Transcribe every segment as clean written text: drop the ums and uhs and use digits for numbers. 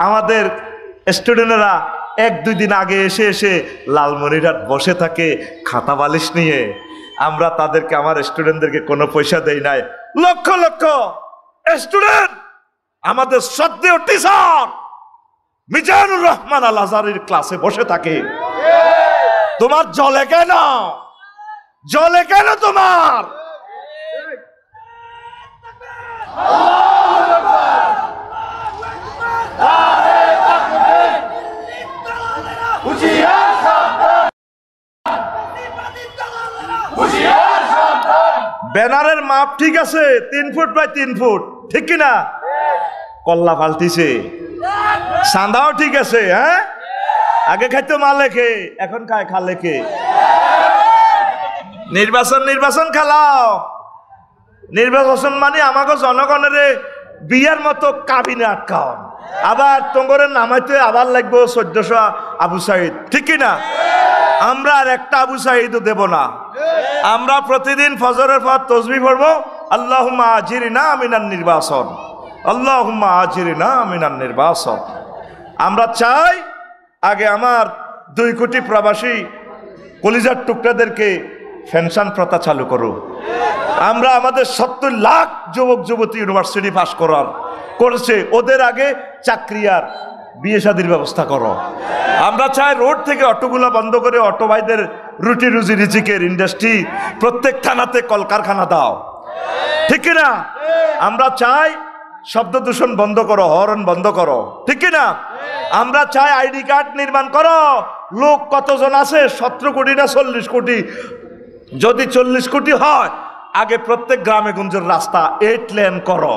আমাদের স্টুডেন্টরা এক দুই দিন আগে এসে এসে লালমনিরহাট বসে থাকে খাতা বালিশ নিয়ে। আমরা তাদেরকে, আমার স্টুডেন্টদেরকে কোনো পয়সা দেই নাই। লক্ষ লক্ষ স্টুডেন্ট আমাদের শ্রদ্ধেয় টিচার মিজানুর রহমান আল আজহারির ক্লাসে বসে থাকে। তোমার জলে কেন? জলে কেন তোমার? ব্যানারের মাপ ঠিক আছে 3 ফুট বাই 3 ফুট, ঠিক কিনা? কল্লা পাল্টিছে, সান্দাও ঠিক আছে। হ্যাঁ, আগে খাইতো মা লেখে, এখন খায় খা লেখে। নির্বাচন নির্বাচন খেলাও। নির্বাচন মানে আমাকে জনগণের বিয়ার মতো কাবিনে আটকাও, আবার তোমরে নামাইতে আবার লাগবো 1400 আবু সাইদ, ঠিক কিনা? আমরা আর একটা আবু সাইদও দেব না। আমরা প্রতিদিন ফজরের পর তসবিহ পড়বো, আল্লাহুম্মা আজিরিনা মিনান নির্বাচন, আল্লাহুম্মা আজিরিনা মিনান নির্বাচন। আমরা চাই আগে আমার 2 কোটি প্রবাসী কলিজার টুকরাদেরকে পেনশন প্রথা চালু করো। আমরা আমাদের 70 লাখ যুবক যুবতী ইউনিভার্সিটি পাস করেছে, ওদের আগে চাকরি আর বিয়ে শাদীর ব্যবস্থা করো। আমরা চাই রোড থেকে অটোগুলো বন্ধ করে অটো ভাইদের রুটি রুজি রিজিকের ইন্ডাস্ট্রি, প্রত্যেক থানাতে কলকারখানা দাও, ঠিক কিনা? আমরা চাই শব্দ দূষণ বন্ধ করো, হর্ন বন্ধ করো, ঠিক কিনা? আমরা চাই আইডি কার্ড নির্মাণ করো। লোক কতজন আছে? 17 কোটি না 40 কোটি? যদি 40 কোটি হয়, আগে প্রত্যেক গ্রামে গঞ্জের রাস্তা 8 লেন করো,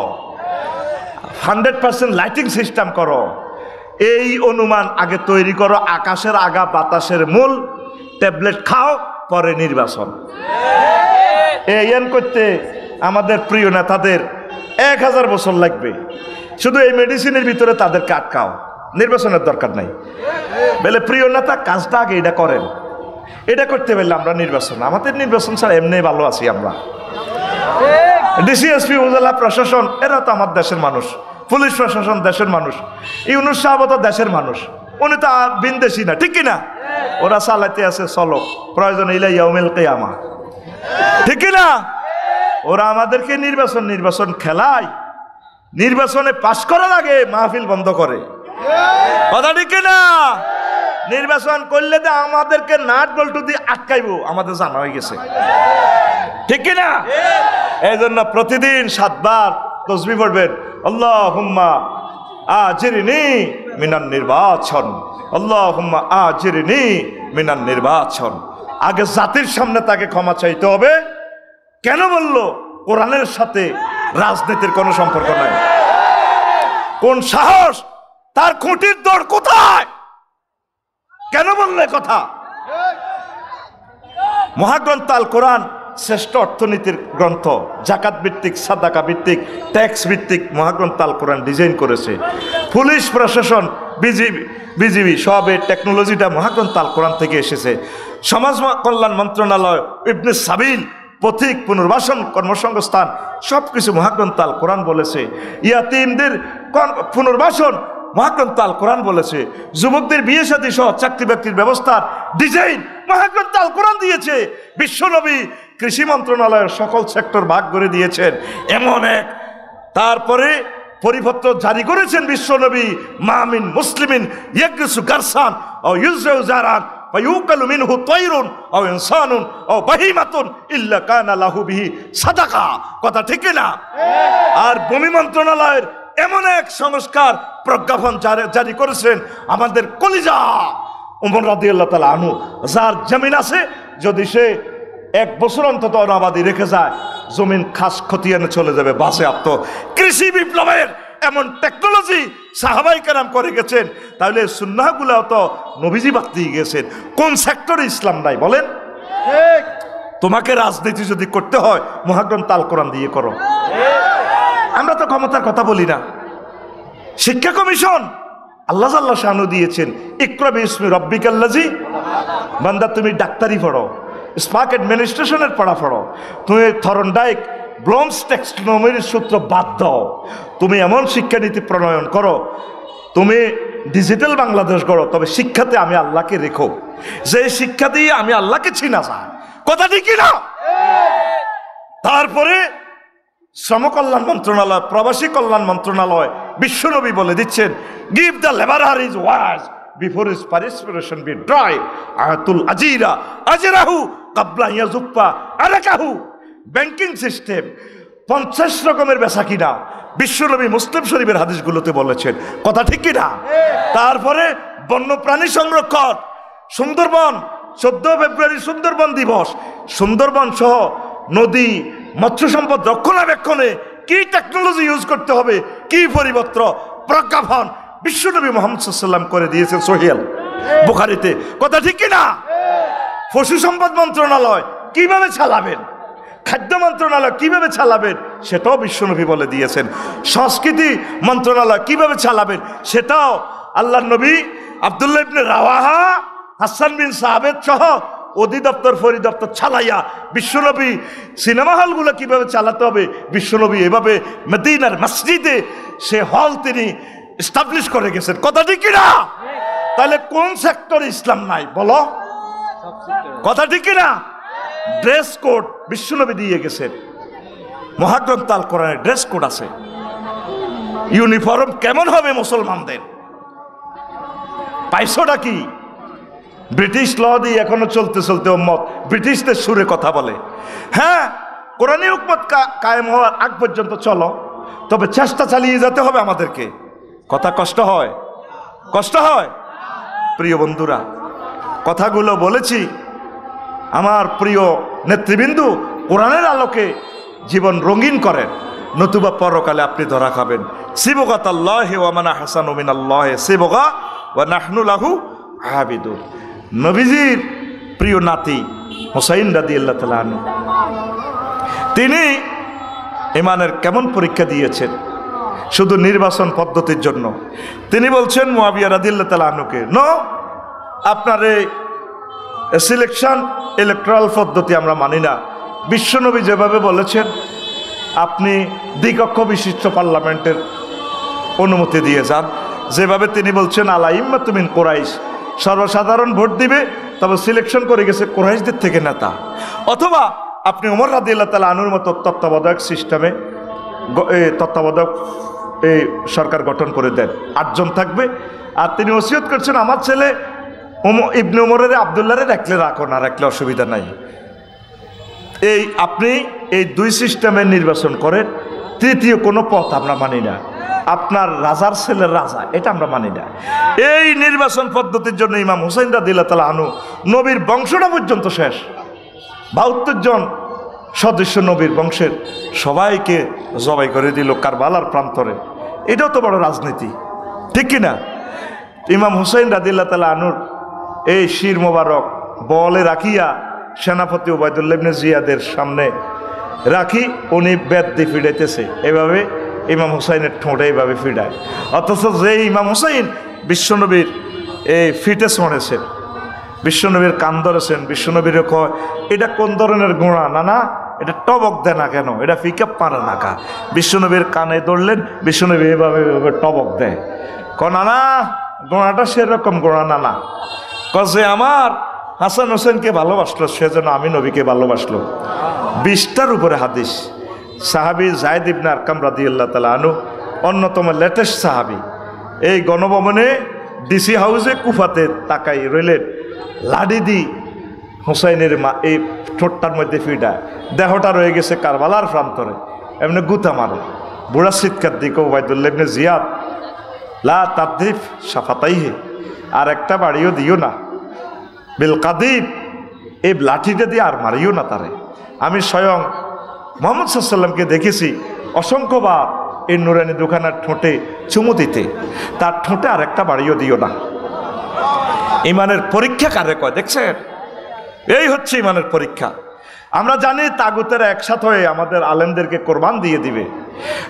100% লাইটিং সিস্টেম করো। এই অনুমান আগে তৈরি করো। আকাশের আগা বাতাসের মূল, ট্যাবলেট খাও, পরে নির্বাচন। এই করতে আমাদের প্রিয় নেতাদের 1000 বছর লাগবে। শুধু এই মেডিসিনের ভিতরে তাদেরকে আটকাও, নির্বাচনের দরকার নাই। বলে প্রিয় নেতা কাজটা আগে এটা করেন, এটা করতে পারলে আমরা নির্বাচন, আমাদের নির্বাচন ছাড়া এমনি ভালো আছি আমরা। ডিসিএসপি, উপজেলা প্রশাসন এরা তো আমার দেশের মানুষ, পুলিশ প্রশাসন দেশের মানুষ, ইউনুস সাহেব তো দেশের মানুষ, উনি তো বিনদেশি না, ঠিক কিনা? ওরা চালাইতে আছে চলো, প্রয়োজন ইলা ইয়াউমিল কিয়ামা, ঠিক কিনা? ওরা আমাদেরকে নির্বাচন খেলায়, নির্বাচনে পাশ করার আগে মাহফিল বন্ধ করে, কথা ঠিক কিনা? নির্বাচন করলে তো আমাদেরকে নাট বল্টু দিয়ে আটকাইবো, আমাদের জানা হয়ে গেছে, ঠিক কিনা? এই জন্য প্রতিদিন 7 বার তাসবিহ পড়বেন, আল্লাহুম্মা আজিরনি মিনান নির্বাচন, আল্লাহুম্মা আজিরনি মিনান নির্বাচন। আগে জাতির সামনে তাকে ক্ষমা চাইতে হবে। কেন বললো? কোরআনের সাথে রাজনীতির কোনো সম্পর্ক নাই। কোন সাহস? তার খুঁটির দৌড় কোথায়? কেন বললে কথা? মহাগ্রন্থ আল কোরআন শ্রেষ্ঠ অর্থনীতির গ্রন্থ, জাকাত ভিত্তিক, সাদাকা ভিত্তিক, ট্যাক্স ভিত্তিক মহাগ্রন্থ আল কোরআন ডিজাইন করেছে। পুলিশ প্রশাসন, বিজিবি সবের টেকনোলজিটা মহাগ্রন্থ আল কোরআন থেকে এসেছে। সমাজ কল্যাণ মন্ত্রণালয়, ইবনে সাবিল, পথিক, পুনর্বাসন, কর্মসংস্থান সবকিছু মহাগ্রন্থ আল কোরআন বলেছে। ইয়াতিমদের পুনর্বাসন মহাগ্রন্থ আল কোরআন বলেছে। যুবকদের বিয়ে শাদী সহ চাকরি বাকরির ব্যবস্থার ডিজাইন মহাগ্রন্থ আল কোরআন দিয়েছে। বিশ্বনবী কৃষি মন্ত্রণালয়ের সকল সেক্টর ভাগ করে দিয়েছেন এমন এক। তারপরে পরিপত্র জারি করেছেন বিশ্বনবী, মামিন মুসলিমিন ইয়াগরিসু গারসান ও ইউজরাউ জারান ফায়ুকালু মিনহু তায়রুন আও ইনসানুন আও বাহিমাতুন ইল্লা কানা লাহু বিহি সাদাকা, কথা ঠিক না? আর ভূমি মন্ত্রণালয়ের এমন এক সংস্কার প্রজ্ঞাপন জারি করেছেন আমাদের কলিজা ওমর রাদিয়াল্লাহু তাআলা আনহু, যার জমিন আছে যদি সে 1 বছর অন্তত অনাবাদি রেখে যায়, জমিন খাস খতিয়ানে চলে যাবে, বাসে আত্ম। কৃষি বিপ্লবের এমন টেকনোলজি সাহাবাই কেরাম করে গেছেন, তাহলে সুন্নাহগুলাও তো নবীজি বাদ দিয়ে গেছেন। কোন সেক্টরে ইসলাম নাই বলেন? তোমাকে রাজনীতি যদি করতে হয় মহাগ্রন্থ আল কোরআন দিয়ে করো। আমরা তো ক্ষমতার কথা বলি না। শিক্ষা কমিশন আল্লাহ জাল্লা শানু দিয়েছেন, ইকরা বিসমি রাব্বিকাল্লাযী, বান্দা তুমি ডাক্তারি পড়ো, স্পার্ক অ্যাডমিনিস্ট্রেশনের পড়া পড়ো, তুমি থরনডাইক ব্লোমস ট্যাক্সোনমির সূত্র বাদ দাও, তুমি এমন শিক্ষানীতি প্রণয়ন করো, তুমি ডিজিটাল বাংলাদেশ গড়ো, তবে শিক্ষাতে আমি আল্লাহকে রেখো। যে শিক্ষা দিয়ে আমি আল্লাহকে চিনা যায়, কথা ঠিক না? তারপরে শ্রম কল্যাণ মন্ত্রণালয়, প্রবাসী কল্যাণ মন্ত্রণালয়, বিশ্বনবী বলে দিচ্ছেন, give the labourer his wage before his perspiration be dry, আয়াতুল আজিরা আজরাহু কাবলা ইয়াজুফা আরাকাহু। ব্যাংকিং সিস্টেম 50 রকমের বেচা কিনা বিশ্বনবী মুসলিম শরীফের হাদিসগুলোতে বলেছেন, কথা ঠিক কিনা? তারপরে বন্যপ্রাণী সংরক্ষণ, সুন্দরবন 14 ফেব্রুয়ারি সুন্দরবন দিবস, সুন্দরবন সহ নদী মৎস্য সম্পদ রক্ষণাবেক্ষণে কি টেকনোলজি ইউজ করতে হবে, কি পরিবর্তন প্রজ্ঞাপন বিশ্বনবী মুহাম্মদ সাল্লাল্লাহু আলাইহি ওয়াসাল্লাম করে দিয়েছেন সহিহ বুখারীতে, কথা ঠিক কিনা? পশু সম্পদ মন্ত্রণালয় কিভাবে চালাবেন, খাদ্য মন্ত্রণালয় কিভাবে চালাবেন সেটাও বিশ্বনবী বলে দিয়েছেন। সংস্কৃতি মন্ত্রণালয় কিভাবে চালাবেন সেটাও আল্লাহর নবী আব্দুল্লাহ ইবনে রাওয়াহা, হাসান বিন সাহাবেদ সহ অধিদপ্তর পরিদপ্তর চালাইয়া বিশ্বনবী সিনেমা হলগুলো কিভাবে চালাতে হবে বিশ্বনবী এভাবে মদিনার মসজিদে সে হল তিনি এস্টাবলিশ করে গেছেন, কথা ঠিক কিনা? তাহলে কোন সেক্টরে ইসলাম নাই বলো, কথা ঠিক কিনা? ড্রেস কোড বিশ্বনবী দিয়ে গেছেন, মহাগ্রন্থ আল কোরআনের ড্রেস কোড আছে। ইউনিফর্ম কেমন হবে মুসলমানদের, পাইছোটা কি? ব্রিটিশ ল দিয়ে এখনো চলতে চলতে উম্মত ব্রিটিশদের সুরে কথা বলে। হ্যাঁ, কোরআনী হুকমত কায়েম হওয়ার আগ পর্যন্ত চলো, তবে চেষ্টা চালিয়ে যেতে হবে আমাদেরকে, কথা কষ্ট হয়, কষ্ট হয়। প্রিয় বন্ধুরা, কথাগুলো বলেছি আমার প্রিয় নেতৃবৃন্দু, কোরআনের আলোকে জীবন রঙিন করেন, নতুবা পরকালে আপনি ধরা খাবেন। সিবগাতাল্লাহি ওয়া মান আহসানু মিনাল্লাহি সিবগা ওয়া নাহনু লাহু আবিদুন। নবীজির প্রিয় নাতি হুসাইন রাদিয়াল্লাহু তাআলা আনহু, তিনি ইমানের কেমন পরীক্ষা দিয়েছেন শুধু নির্বাচন পদ্ধতির জন্য। তিনি বলছেন মুয়াবিয়া রাদিয়াল্লাহু তাআলা আনহুকে, নো, আপনার এই সিলেকশন ইলেকট্রাল পদ্ধতি আমরা মানি না। বিশ্বনবী যেভাবে বলেছেন আপনি দ্বিকক্ষ বিশিষ্ট পার্লামেন্টের অনুমতি দিয়ে যান, যেভাবে তিনি বলছেন আলা ইম্মাতু মিন কুরাইশ, সর্বসাধারণ ভোট দিবে, তবে সিলেকশন করে গেছে কুরাইশদের থেকে নেতা। অথবা আপনি ওমর রাদিয়াল্লাহু তাআলা আনহুর মতো তত্ত্বাবধায়ক সিস্টেমে তত্ত্বাবধায়ক এই সরকার গঠন করে দেন, 8 জন থাকবে। আর তিনি ওসিয়ত করছেন আমার ছেলে ইবনে ওমরের আব্দুল্লাহরে রাখলে রাখো, না রাখলে অসুবিধা নাই। এই আপনি এই 2 সিস্টেমে নির্বাচন করেন, তৃতীয় কোনো পথ আমরা মানি না। আপনার রাজার ছেলের রাজা, এটা আমরা মানি না। এই নির্বাচন পদ্ধতির জন্য ইমাম হুসাইন রাদিয়াল্লাহু তাআলা আনহু নবীর বংশটা পর্যন্ত শেষ, 72 জন সদস্য নবীর বংশের সবাইকে জবাই করে দিল কারবালার প্রান্তরে। এটাও তো বড় রাজনীতি, ঠিক কিনা? ইমাম হুসাইন রাদিয়াল্লাহু তাআলা আনহুর এই শির মোবারক বলে রাখিয়া সেনাপতি উবাইদুল্লাহ ইবনে জিয়াদের সামনে রাখি উনি বেদ দিয়ে ফিরাইতেছে, এভাবে ইমাম হুসাইনের ঠোঁটে এইভাবে ফিরায়। অথচ যে ইমাম হুসাইন বিশ্বনবীর এই ফিটে ছড়েছেন, বিশ্বনবীর কান ধরেছেন, বিশ্বনবীর কয় এটা কোন ধরনের গোড়া, না না এটা টবক দেয় না কেন, এটা পিকআপ পারে না কা। বিশ্বনবীর কানে ধরলেন, বিশ্বনবী এভাবে এভাবে টবক দেয়, না না গোড়াটা সেরকম গোড়া না, না যে আমার হাসান হোসেনকে ভালোবাসলো সেজন্য আমি নবীকে ভালোবাসলো। 20টার উপরে হাদিস। সাহাবী যায়েদ ইবনে আরকাম রাদিয়াল্লাহু তাআলা আনহু অন্যতম লেটেস্ট সাহাবী, এই গণভবনে ডিসি হাউসে কুফাতে তাকাই রইলেন, লাডি দি হুসাইনের মা এই ঠোঁটটার মধ্যে ফিডায়, দেহটা রয়ে গেছে কারবালার প্রান্তরে, এমনি গুতা মারে। বুড়া চিৎকার দিকে উবাইদুল্লাহ ইবনে জিয়াদ, লা তাদরিফ শাফাতাইহি, আর একটা বাড়িও দিও না, বিল কাদিব, এই লাঠিটা দিয়ে আর মারিও না তারে। আমি স্বয়ং মুহাম্মদ সাল্লাল্লাহু আলাইহি ওয়াসাল্লামকে দেখেছি অসংখ্যবার এই নুরানি দোকানের ঠোঁটে চুমু দিতে, তার ঠোঁটে আর একটা বাড়িও দিও না। ইমানের পরীক্ষা কারে কয় দেখছেন? এই হচ্ছে ইমানের পরীক্ষা। আমরা জানি তাগুতেরা একসাথে হয়ে আমাদের আলেমদেরকে কোরবান দিয়ে দিবে।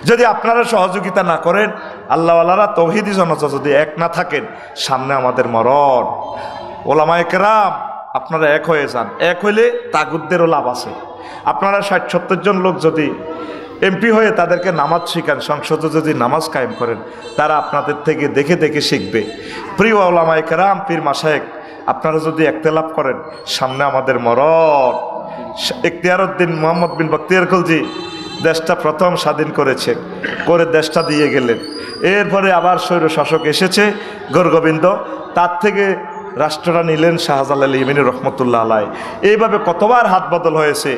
যদি আপনারা সহযোগিতা না করেন, আল্লাহওয়ালারা তৌহিদি জনতা যদি এক না থাকেন, সামনে আমাদের মরণ। ওলামায়ে কেরাম আপনারা এক হয়ে যান, এক হইলে তাগুতদেরও লাভ আছে। আপনারা 60-70 জন লোক যদি এমপি হয়ে তাদেরকে নামাজ শিখান, সংসদে যদি নামাজ কায়েম করেন, তারা আপনাদের থেকে দেখে দেখে শিখবে। প্রিয় ওলামায়ে কেরাম, পীর মাশায়েখ, আপনারা যদি একতেলাপ করেন, সামনে আমাদের মরণ। ইখতিয়ারউদ্দিন মোহাম্মদ বিন বখতিয়ার খলজি দেশটা প্রথম স্বাধীন করে দেশটা দিয়ে গেলেন। এরপরে আবার স্বৈর শাসক এসেছে গৌরগোবিন্দ, তার থেকে রাষ্ট্রটা নিলেন শাহজালাল ইয়েমেনি রহমতুল্লাহ আলাই। এইভাবে কতবার হাত বদল হয়েছে।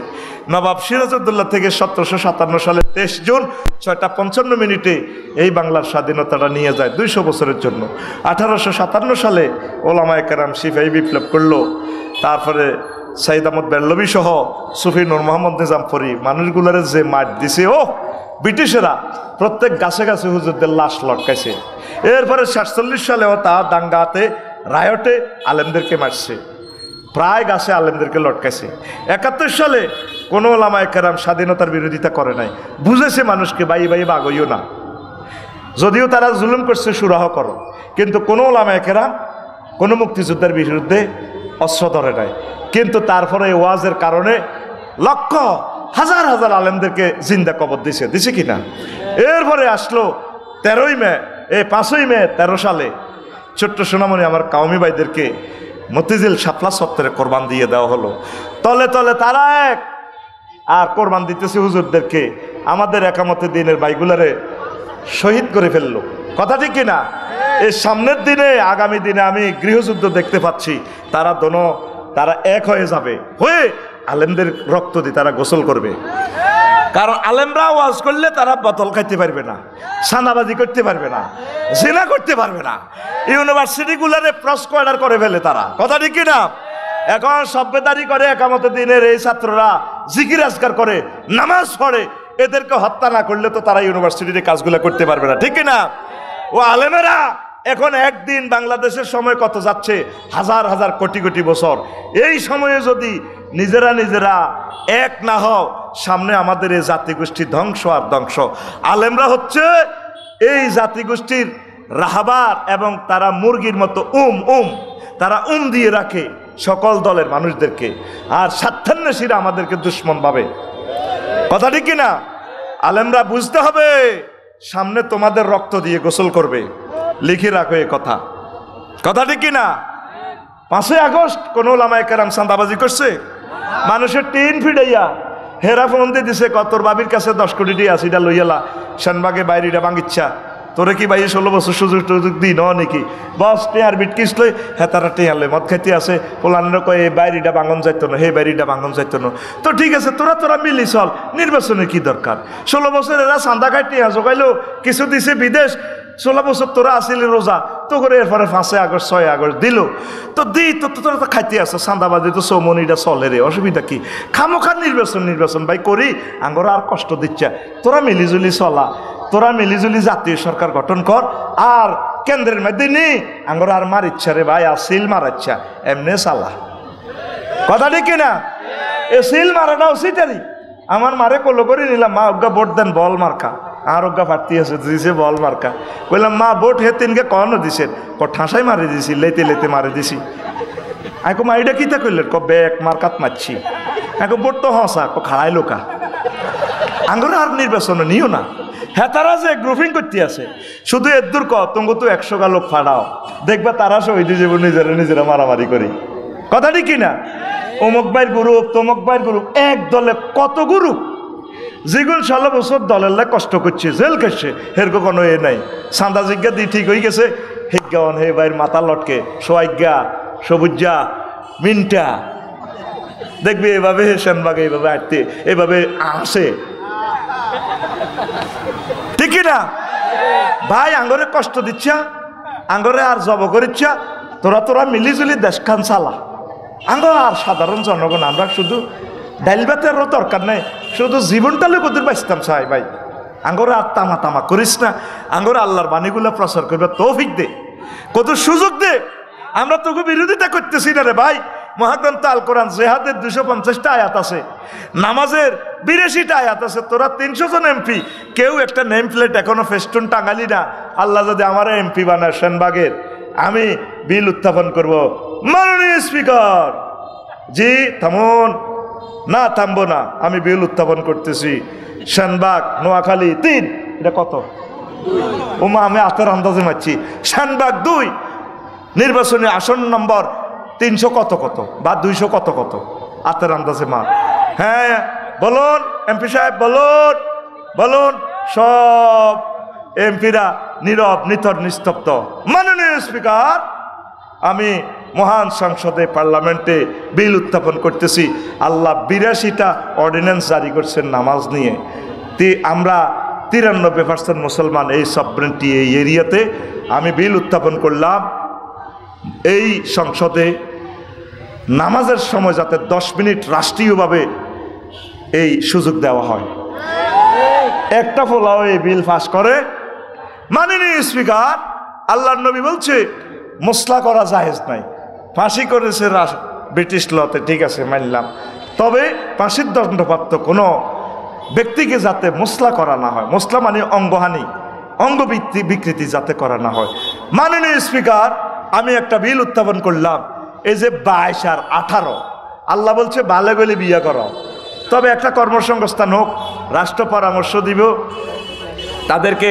নবাব সিরাজউদ্দৌলা থেকে 1757 সালে 23 জুন 6:55 এই বাংলার স্বাধীনতাটা নিয়ে যায় 200 বছরের জন্য। 1857 সালে ওলামায়ে কেরাম সিপাহী বিপ্লব করলো। তারপরে সাইদ আহমদ বেল্লভী সহ সুফি নূর মোহাম্মদ নিজামপুরী মানুষগুলোর যে মাঠ দিছে, ও ব্রিটিশেরা প্রত্যেক গাছে গাছে হুজুরদের লাশ লটকাইছে। এরপরে 47 সালেও তা দাঙ্গাতে রায়টে আলেমদেরকে মারছে, প্রায় গাছে আলেমদেরকে লটকাইছে। 71 সালে কোনো ওলামায়ে কেরাম স্বাধীনতার বিরোধিতা করে নাই, বুঝেছে মানুষকে বাই বাগইও না, যদিও তারা জুলুম করছে সুরাহ করো, কিন্তু কোনো ওলামায়ে কেরাম কোনো মুক্তিযোদ্ধার বিরুদ্ধে অস্ত্র ধরে নাই। কিন্তু তারপরে ওয়াজের কারণে লক্ষ হাজার হাজার আলেমদেরকে জিন্দা কবর দিছে কিনা। এরপরে আসলো 5ই মে 13 সালে ছোট্ট সোনামণি আমার কাউমি ভাইদেরকে মতিঝিল শাপলা চত্বরে কোরবান দিয়ে দেওয়া হলো। তলে তলে তারা এক আর কোরবান দিতেছে হুজুরদেরকে, আমাদের একামতে দিনের ভাইগুলারে শহীদ করে ফেললো। কথা ঠিক কিনা? এই সামনের দিনে, আগামী দিনে আমি গৃহযুদ্ধ দেখতে পাচ্ছি। তারা এক হয়ে যাবে, হয়ে আলেমদের রক্ত দিয়ে তারা গোসল করবে। কারণ আলেমরা ওয়াজ করলে তারা বোতল খাইতে পারবে না, সানাবাজি করতে পারবে না, জিনা করতে পারবে না। ইউনিভার্সিটিগুলারে প্রস্কোয়ার্ডার করে ফেলে তারা। কথা ঠিক কিনা? এখন সভ্যতারি করে একামতে দিনের এই ছাত্ররা জিকির আজকার করে, নামাজ পড়ে, এদেরকে হত্যা না করলে তো তারা ইউনিভার্সিটিতে কাজগুলো করতে পারবে না। ঠিক কিনা? ও আলেমেরা এখন একদিন বাংলাদেশের সময় কত যাচ্ছে, হাজার হাজার কোটি কোটি বছর। এই সময়ে যদি নিজেরা এক না হও, সামনে আমাদের এই জাতিগোষ্ঠী ধ্বংস আর ধ্বংস। আলেমরা হচ্ছে এই জাতিগোষ্ঠীর রাহাবার, এবং তারা মুরগির মতো তারা দিয়ে রাখে সকল দলের মানুষদেরকে, আর স্বার্থান্বেষীরা আমাদেরকে দুশ্মন ভাবে। কথা ঠিক কিনা? আলেমরা বুঝতে হবে, সামনে তোমাদের রক্ত দিয়ে গোসল করবে, লিখে রাখো এ কথা। কথা ঠিক কিনা? 5ই আগস্ট কোন ওলামায়ে কেরাম চাঁদাবাজি করছে? মানুষের টিন ফিডাইয়া হেরা ফোন দিয়ে দিছে, কতর বাবির কাছে 10 কোটি দিয়ে আসিটা লইয়ালা শানবাগে বাইরিটা ভাঙিচ্ছা, তোরে কি ভাই 16 বছর সুযোগ দিই ন নাকি? বস টেয়ার বিটকিস লই, হ্যাঁ তারা টেয়ারলে মদ খাইতে আছে, পোলানো কয় এই বাইরিটা ভাঙন যাইতো না, হে বাইরিটা ভাঙন যাইতো না। তো ঠিক আছে, তোরা মিলি চল, নির্বাচনে কি দরকার? 16 বছর এরা চান্দা খাই টেয়া জোগাইলো, কিছু দিছে বিদেশ, 16 বছর তোরা আসিলি রোজা তো করে, এরপরে 5 আগস্ট 6 আগস্ট দিল তো তোরা তো খাইতে আসো, চান্দাবাজি তো চৌমনিটা চলে রে, অসুবিধা কি? খামোখার নির্বাচন ভাই করি, আঙ্গরা আর কষ্ট দিচ্ছে। তোরা মিলিজুলি চলা, তোরা মিলিজুলি জাতীয় সরকার গঠন কর, আর কেন্দ্রের মধ্যে নেই আঙ্গরা আর মার ইচ্ছা রে ভাই, আর সিল মার ইচ্ছা এমনি চালা। কথা ঠিক কিনা? এ সিল মারাটা উচিতারি। আমার মারে কলো করে নিলাম, মা অজ্ঞা ভোট দেন বল মার্কা, আর অজ্ঞা ফাটতি আছে দিছে বল মার্কা। বললাম মা ভোট হে তিনকে কখনো দিছেন? ঠাসাই মারি দিছি, লেতে মারি দিছি। আইকো মা এটা কিতা করলেন? ব্যাগ মার্কাত মারছি। আইকো ভোট তো হসা খাড়াই লোকা আঙ্গুর আর নির্বাচন নিও না। হ্যাঁ, তারা যে গ্রুপিং করতে আছে, শুধু এদুর তুমি তো 100 লোক ফাড়াও, দেখবা তারা শহীদ যাব নিজেরা মারামারি করি। কথা ঠিক কিনা? অমুক ভাইয়ের গ্রুপ, তমুক ভাইয়ের গ্রুপ, এক দলে কত গ্রুপ, যেগুলো 16 বছর দলের লাই কষ্ট করছে, জেল খাচ্ছে, হেরকো কোনো এ নাই। চাঁদা জিজ্ঞা দিয়ে ঠিক হয়ে গেছে, হেজ্ঞান হে ভাইয়ের মাথা লটকে, সোয়াজ্ঞা, সবুজ্জা, মিনটা, দেখবি এভাবে সেনবাগে এইভাবে আটতে, এইভাবে আসে। ঠিক না ভাই? আঙ্গরে কষ্ট দিচ্ছা, আঙ্গরে আর জব করিচ্ছা, তোরা মিলিজুলি দেশখান চালা। আঙ্গ আর সাধারণ জনগণ আমরা শুধু ডাইল ভাতেরও দরকার নেই, শুধু জীবনটা লোক ওদের বাঁচতাম চাই ভাই। আঙ্গরে আর তামা করিস না, আঙ্গরে আল্লাহর বাণীগুলো প্রচার করবে তৌফিক দে, কত সুযোগ দে। আমরা তোকে বিরোধিতা করতেছি না রে ভাই। মহাগ্রন্থ আল কোরআন জেহাদের 250টা আয়াত আছে, নামাজের 82টা আয়াত আছে। তোরা 300 জন এমপি, কেউ একটা নেম প্লেট এখনো ফেস্টুন টাঙালি না। আল্লাহ যদি আমার এমপি বানায় সেনবাগের, আমি বিল উত্থাপন করব। মাননীয় স্পিকার জি থামুন, না, থামবো না, আমি বিল উত্থাপন করতেছি। শানবাগ নোয়াখালী 3, এটা কত? ওমা, আমি হাতের আন্দাজে মারছি। শানবাগ 2 নির্বাচনী আসন নম্বর 300 কত কত বা 200 কত কত, হাতের আন্দাজে মা। হ্যাঁ বলুন এমপি সাহেব, বলুন বলুন। সব এমপিরা নীরব, নিথর, নিস্তব্ধ। মাননীয় স্পিকার, আমি মহান সংসদে পার্লামেন্টে বিল উত্থাপন করতেছি। আল্লাহ 82টা অর্ডিন্যান্স জারি করছেন নামাজ নিয়ে। আমরা 93% মুসলমান এই সবরেন্টি এই এরিয়াতে। আমি বিল উত্থাপন করলাম এই সংসদে নামাজের সময় যাতে 10 মিনিট রাষ্ট্রীয়ভাবে এই সুযোগ দেওয়া হয়। একটা ফলাও এই বিল পাস করে। মাননীয় স্পিকার, আল্লাহর নবী বলছে মুসলা করা জায়েজ নাই। ফাঁসি করেছে ব্রিটিশ লতে, ঠিক আছে মানলাম, তবে ফাঁসির দণ্ডপ্রাপ্ত কোনো ব্যক্তিকে যাতে মুসলা করা না হয়, মুসলা মানে অঙ্গহানি, অঙ্গ বিকৃতি যাতে করা না হয়। মাননীয় স্পিকার, আমি একটা বিল উত্থাপন করলাম, এই যে 22 আর 18, আল্লাহ বলছে বালে গলে বিয়ে করো, তবে একটা কর্মসংস্থান হোক, রাষ্ট্র পরামর্শ দিব, তাদেরকে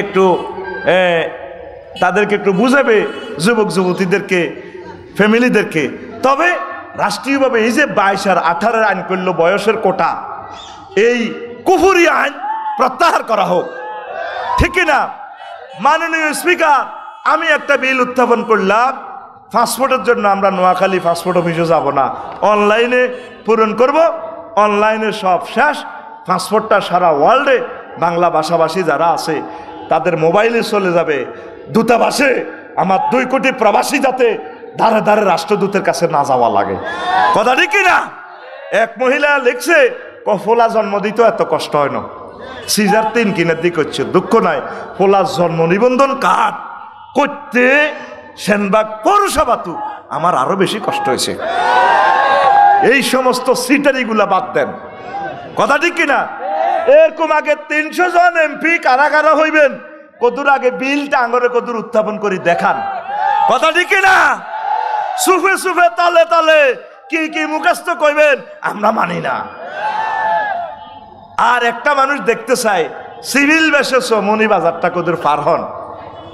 একটু বুঝাবে, যুবক যুবতীদেরকে, ফ্যামিলিদেরকে। তবে রাষ্ট্রীয়ভাবে এই যে 22 আর 18 আইন করলো, বয়সের কোটা, এই কুফুরি আইন প্রত্যাহার করা হোক, ঠিক কিনা? মাননীয় স্পিকার, আমি একটা বিল উত্থাপন করলাম, পাসপোর্টের জন্য আমরা নোয়াখালী পাসপোর্ট অফিসে যাব না, অনলাইনে পূরণ করব। অনলাইনে সব শেষ, পাসপোর্টটা সারা ওয়ার্ল্ডে বাংলা ভাষাভাষী যারা আছে তাদের মোবাইলে চলে যাবে। দূতাবাসে আমার 2 কোটি প্রবাসী যাতে ধারে ধারে রাষ্ট্রদূতের কাছে না যাওয়া লাগে, কথা ঠিক কিনা? এক মহিলা লিখছে, ফোলা জন্ম দিতে এত কষ্ট হয় না, সিজার 3 কিনের দিক হচ্ছে, দুঃখ নাই, ফোলা জন্ম নিবন্ধন কার্ড করতে সেনবাগ পৌরসভাতু আমার আরো বেশি কষ্ট হয়েছে। এই সমস্ত সিটারিগুলা বাদ দেন, কথা ঠিক কিনা? এরকম আগে 300 জন এমপি কারা কারা হইবেন, কদুর আগে বিলটা আঙরে কদুর উত্থাপন করি দেখান, কথা ঠিক কিনা? সুফে সুফে তলে তলে কি কি মুখস্থ কইবেন আমরা মানি না। আর একটা মানুষ দেখতে চাই সিভিল বেসেছ মনি বাজারটা কদুর পার হন,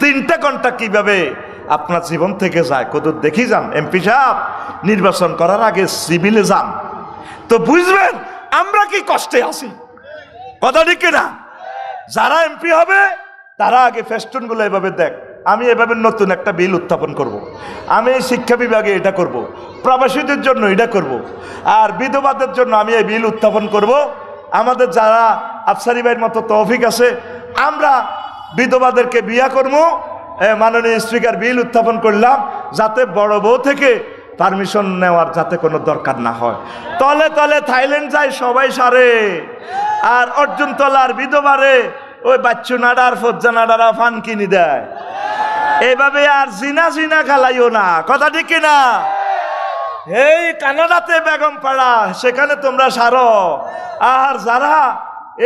3টা ঘন্টা কিভাবে আপনার জীবন থেকে যায় কদুর দেখি যান। এমপি সাহেব, নির্বাচন করার আগে সিভিলে যান, তো বুঝবেন আমরা কি কষ্টে আছি, কথা ঠিক কিনা? যারা এমপি হবে তারা আগে ফেস্টুনগুলো এভাবে দেখ। আমি এভাবে নতুন একটা বিল উত্থাপন করব। আমি শিক্ষা বিভাগে এটা করব, প্রবাসীদের জন্য এটা করব, আর বিধবাদের জন্য আমি এই বিল উত্থাপন করব। আমাদের যারা আফসারি ভাইয়ের মতো তৌফিক আছে, আমরা বিধবাদেরকে বিয়া করবো। মাননীয় স্পিকার, বিল উত্থাপন করলাম যাতে বড় বউ থেকে পারমিশন নেওয়ার যাতে কোনো দরকার না হয়। তলে তলে থাইল্যান্ড যায় সবাই সারে, আর অর্জুন তলার বিধবারে ওই বাচ্চু নাডার ফজ্জা নাডারা ফান কিনি দেয়। এইভাবে আর জিনা জিনা খেলাইও না, কথা ঠিক কিনা? এই কানাডাতে বেগম পাড়া, সেখানে তোমরা সারো। আর যারা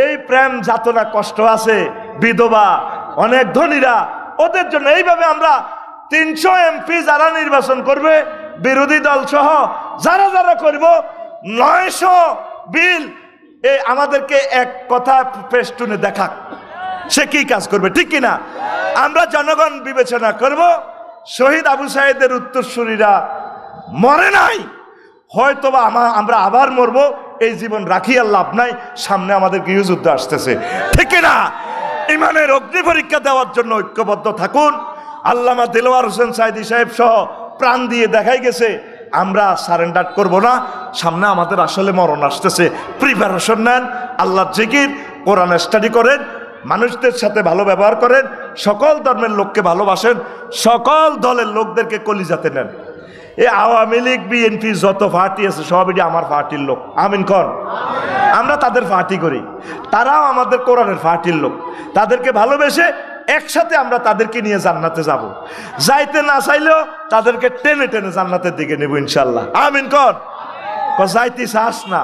এই প্রেম যাতনা কষ্ট আছে, বিধবা, অনেক ধনীরা, ওদের জন্য এইভাবে আমরা 300 এমপি যারা নির্বাচন করবে, বিরোধী দল সহ যারা যারা করব, 900 বিল এই আমাদেরকে এক কথা পেস্টুনে দেখাক, সে কি কাজ করবে, ঠিক কিনা? আমরা জনগণ বিবেচনা করব। শহীদ আবু সাইদের উত্তরসূরিরা মরে নাই, হয়তোবা আমরা আবার মরবো, এই জীবন রাখি আর লাভ নাই, সামনে আমাদের গৃহযুদ্ধ আসতেছে, ঠিক কিনা? ইমানের অগ্নি পরীক্ষা দেওয়ার জন্য ঐক্যবদ্ধ থাকুন। আল্লামা দিলওয়ার হোসেন সাইদি সাহেব সহ প্রাণ দিয়ে দেখাই গেছে আমরা সারেন্ডার করব না, সামনে আমাদের আসলে মরণ আসতেছে। প্রিপারেশন নেন, আল্লাহর জিকির, কোরআন স্টাডি করেন, মানুষদের সাথে ভালো ব্যবহার করেন, সকল ধর্মের লোককে ভালোবাসেন, সকল দলের লোকদেরকে কলিজাতে নেন। এই আওয়ামী লীগ, বিএনপি যত পার্টি আছে সবই আমার পার্টির লোক, আমিন কর। আমরা তাদের পার্টি করি, তারাও আমাদের কোরআনের পার্টির লোক। তাদেরকে ভালোবেসে একসাথে আমরা তাদেরকে নিয়ে জান্নাতে যাব। যাইতে না চাইলেও তাদেরকে টেনে টেনে জান্নাতের দিকে নেব ইনশাল্লাহ, আমিন কর। যাইতে চাস না,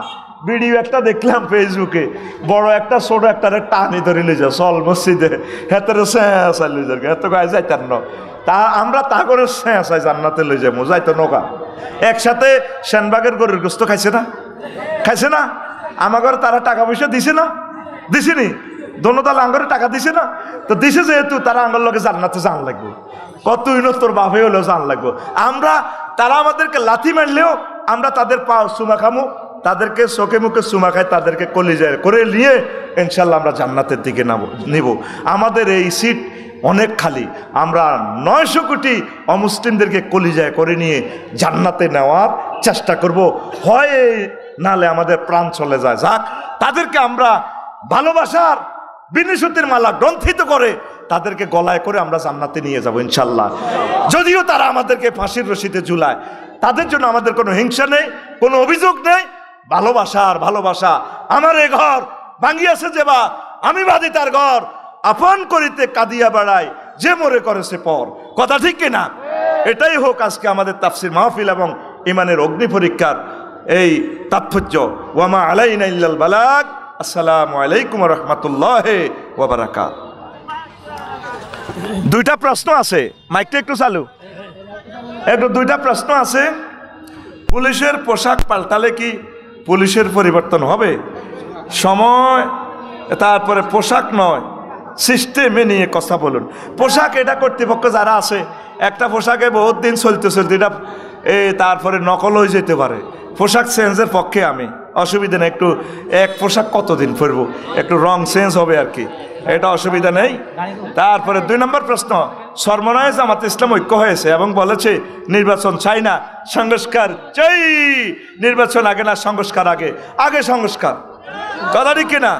ভিডিও একটা দেখলাম ফেসবুকে, বড় একটা ছোট একটা টানি ধরে লই যা চল মসজিদে, হেতরে শেষাই লই যাবে, এত গায়ে যাইতার ন তা আমরা তা করে শেষাই জান্নাতে লই যাবো, যাইতো নৌকা। একসাথে সেনবাগের গরুর গোস্ত খাইছে না, খাইছে না? আমাগর তারা টাকা পয়সা দিছে না, দিছেনি? দোনোদল আঙ্গরে টাকা দিছে না? তো দিছে যেহেতু তারা আঙ্গর লোকে জান্নাতে জান লাগবে, কত তোর বাপে হলেও জান লাগবো। আমরা তারা আমাদেরকে লাথি মারলেও আমরা তাদের পা চুমা খামো, তাদেরকে চোখে মুখে চুমা খাই, তাদেরকে কলিজায় করে নিয়ে ইনশাল্লাহ আমরা জান্নাতের দিকে নিব। আমাদের এই সিট অনেক খালি, আমরা 900 কোটি অমুসলিমদেরকে কলিজায় করে নিয়ে জান্নাতে নেওয়ার চেষ্টা করব। হয় নালে আমাদের প্রাণ চলে যায়, যাক তাদেরকে আমরা ভালোবাসার বিনিশুতির মালা গ্রন্থিত করে তাদেরকে গলায় করে আমরা জান্নাতে নিয়ে যাব ইনশাল্লাহ। যদিও তারা আমাদেরকে ফাঁসির রশিতে ঝুলায়, তাদের জন্য আমাদের কোনো হিংসা নেই, কোনো অভিযোগ নেই। ভালোবাসা। আমার এ ঘর ভাঙ্গিয়াছে যেবা, আমি বাদী তার ঘর, আপন করিতে কাঁদিয়া বেড়ায়, যে মরে করেছে পর। কথা ঠিক কিনা? এটাই হোক আজকে আমাদের তাফসির মাহফিল এবং ইমানের অগ্নি পরীক্ষার এই তাৎপর্য। ওয়ামা আলাইনা ইল্লাল বালাগ। আসসালামু আলাইকুম ওয়া রাহমাতুল্লাহি ওয়া বারাকাতুহু। দুইটা প্রশ্ন আছে, মাইকটা একটু চালু, দুইটা প্রশ্ন আছে। পুলিশের পোশাক পাল্টালে কি পুলিশের পরিবর্তন হবে? সময়, তারপরে পোশাক নয়, সিস্টেমে নিয়ে কথা বলুন। পোশাক এটা কর্তৃপক্ষ যারা আছে, একটা পোশাকে বহুত দিন চলতে এটা তারপরে নকল হয়ে যেতে পারে। পোশাক চেঞ্জের পক্ষে আমি, অসুবিধা নেই। একটু এক পোশাক কতদিন পরবো, একটু রং চেঞ্জ হবে আর কি, এটা অসুবিধা নেই। তারপরে 2 নম্বর প্রশ্ন, সরমনায় জামাত ইসলাম ঐক্য হয়েছে এবং বলেছে নির্বাচন চাই না, সংস্কার চাই। নির্বাচন আগে না সংস্কার আগে? আগে সংস্কার। কথা ঠিক কিনা?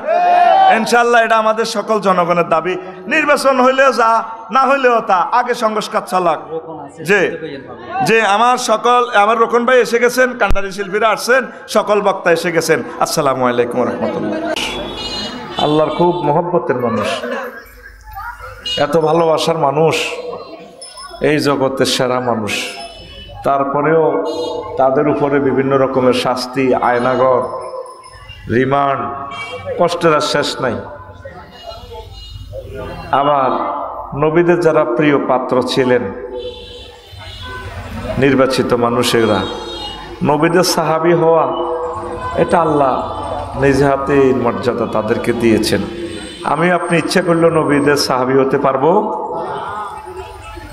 ইনশাল্লাহ এটা আমাদের সকল জনগণের দাবি। নির্বাচন হইলেও যা, না হইলেও তা, আগে সংস্কার চালাক। যে আমার রোকন ভাই এসে গেছেন, কান্ডারি শিল্পীরা আসছেন, সকল বক্তা এসে গেছেন। আসসালামু আলাইকুম ওয়া রাহমাতুল্লাহ। আল্লাহর খুব মহব্বতের মানুষ, এত ভালোবাসার মানুষ, এই জগতের সেরা মানুষ। তারপরেও তাদের উপরে বিভিন্ন রকমের শাস্তি, আয়নাঘর, রিমান্ড, কষ্টের আর শেষ নাই। আবার নবীদের যারা প্রিয় পাত্র ছিলেন, নির্বাচিত মানুষেরা, নবীদের সাহাবী হওয়া, এটা আল্লাহ নিজে হাতে মর্যাদা তাদেরকে দিয়েছেন। আমি আপনি ইচ্ছা করলেও নবীদের সাহাবী হতে পারবো?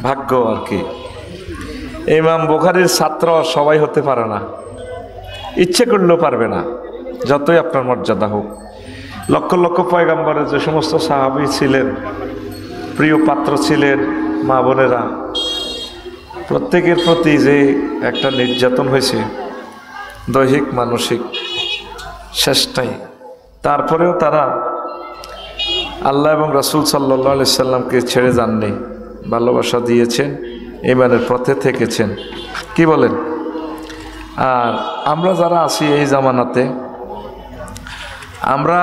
ভাগ্য আর কি। ইমাম বুখারীর ছাত্র সবাই হতে পারে না, ইচ্ছে করলেও পারবে না, যতই আপনার মর্যাদা হোক। লক্ষ লক্ষ পয়গাম্বরের যে সমস্ত সাহাবী ছিলেন, প্রিয় পাত্র ছিলেন, মা বোনেরা, প্রত্যেকের প্রতি যে একটা নির্যাতন হয়েছে, দৈহিক মানসিক, শেষ নাই। তারপরেও তারা আল্লাহ এবং রাসূল সাল্লাল্লাহু আলাইহি সাল্লামকে ছেড়ে যাননি, ভালোবাসা দিয়েছেন, ঈমানের পথে থেকেছেন। কি বলেন? আর আমরা যারা আছি এই জামানাতে, আমরা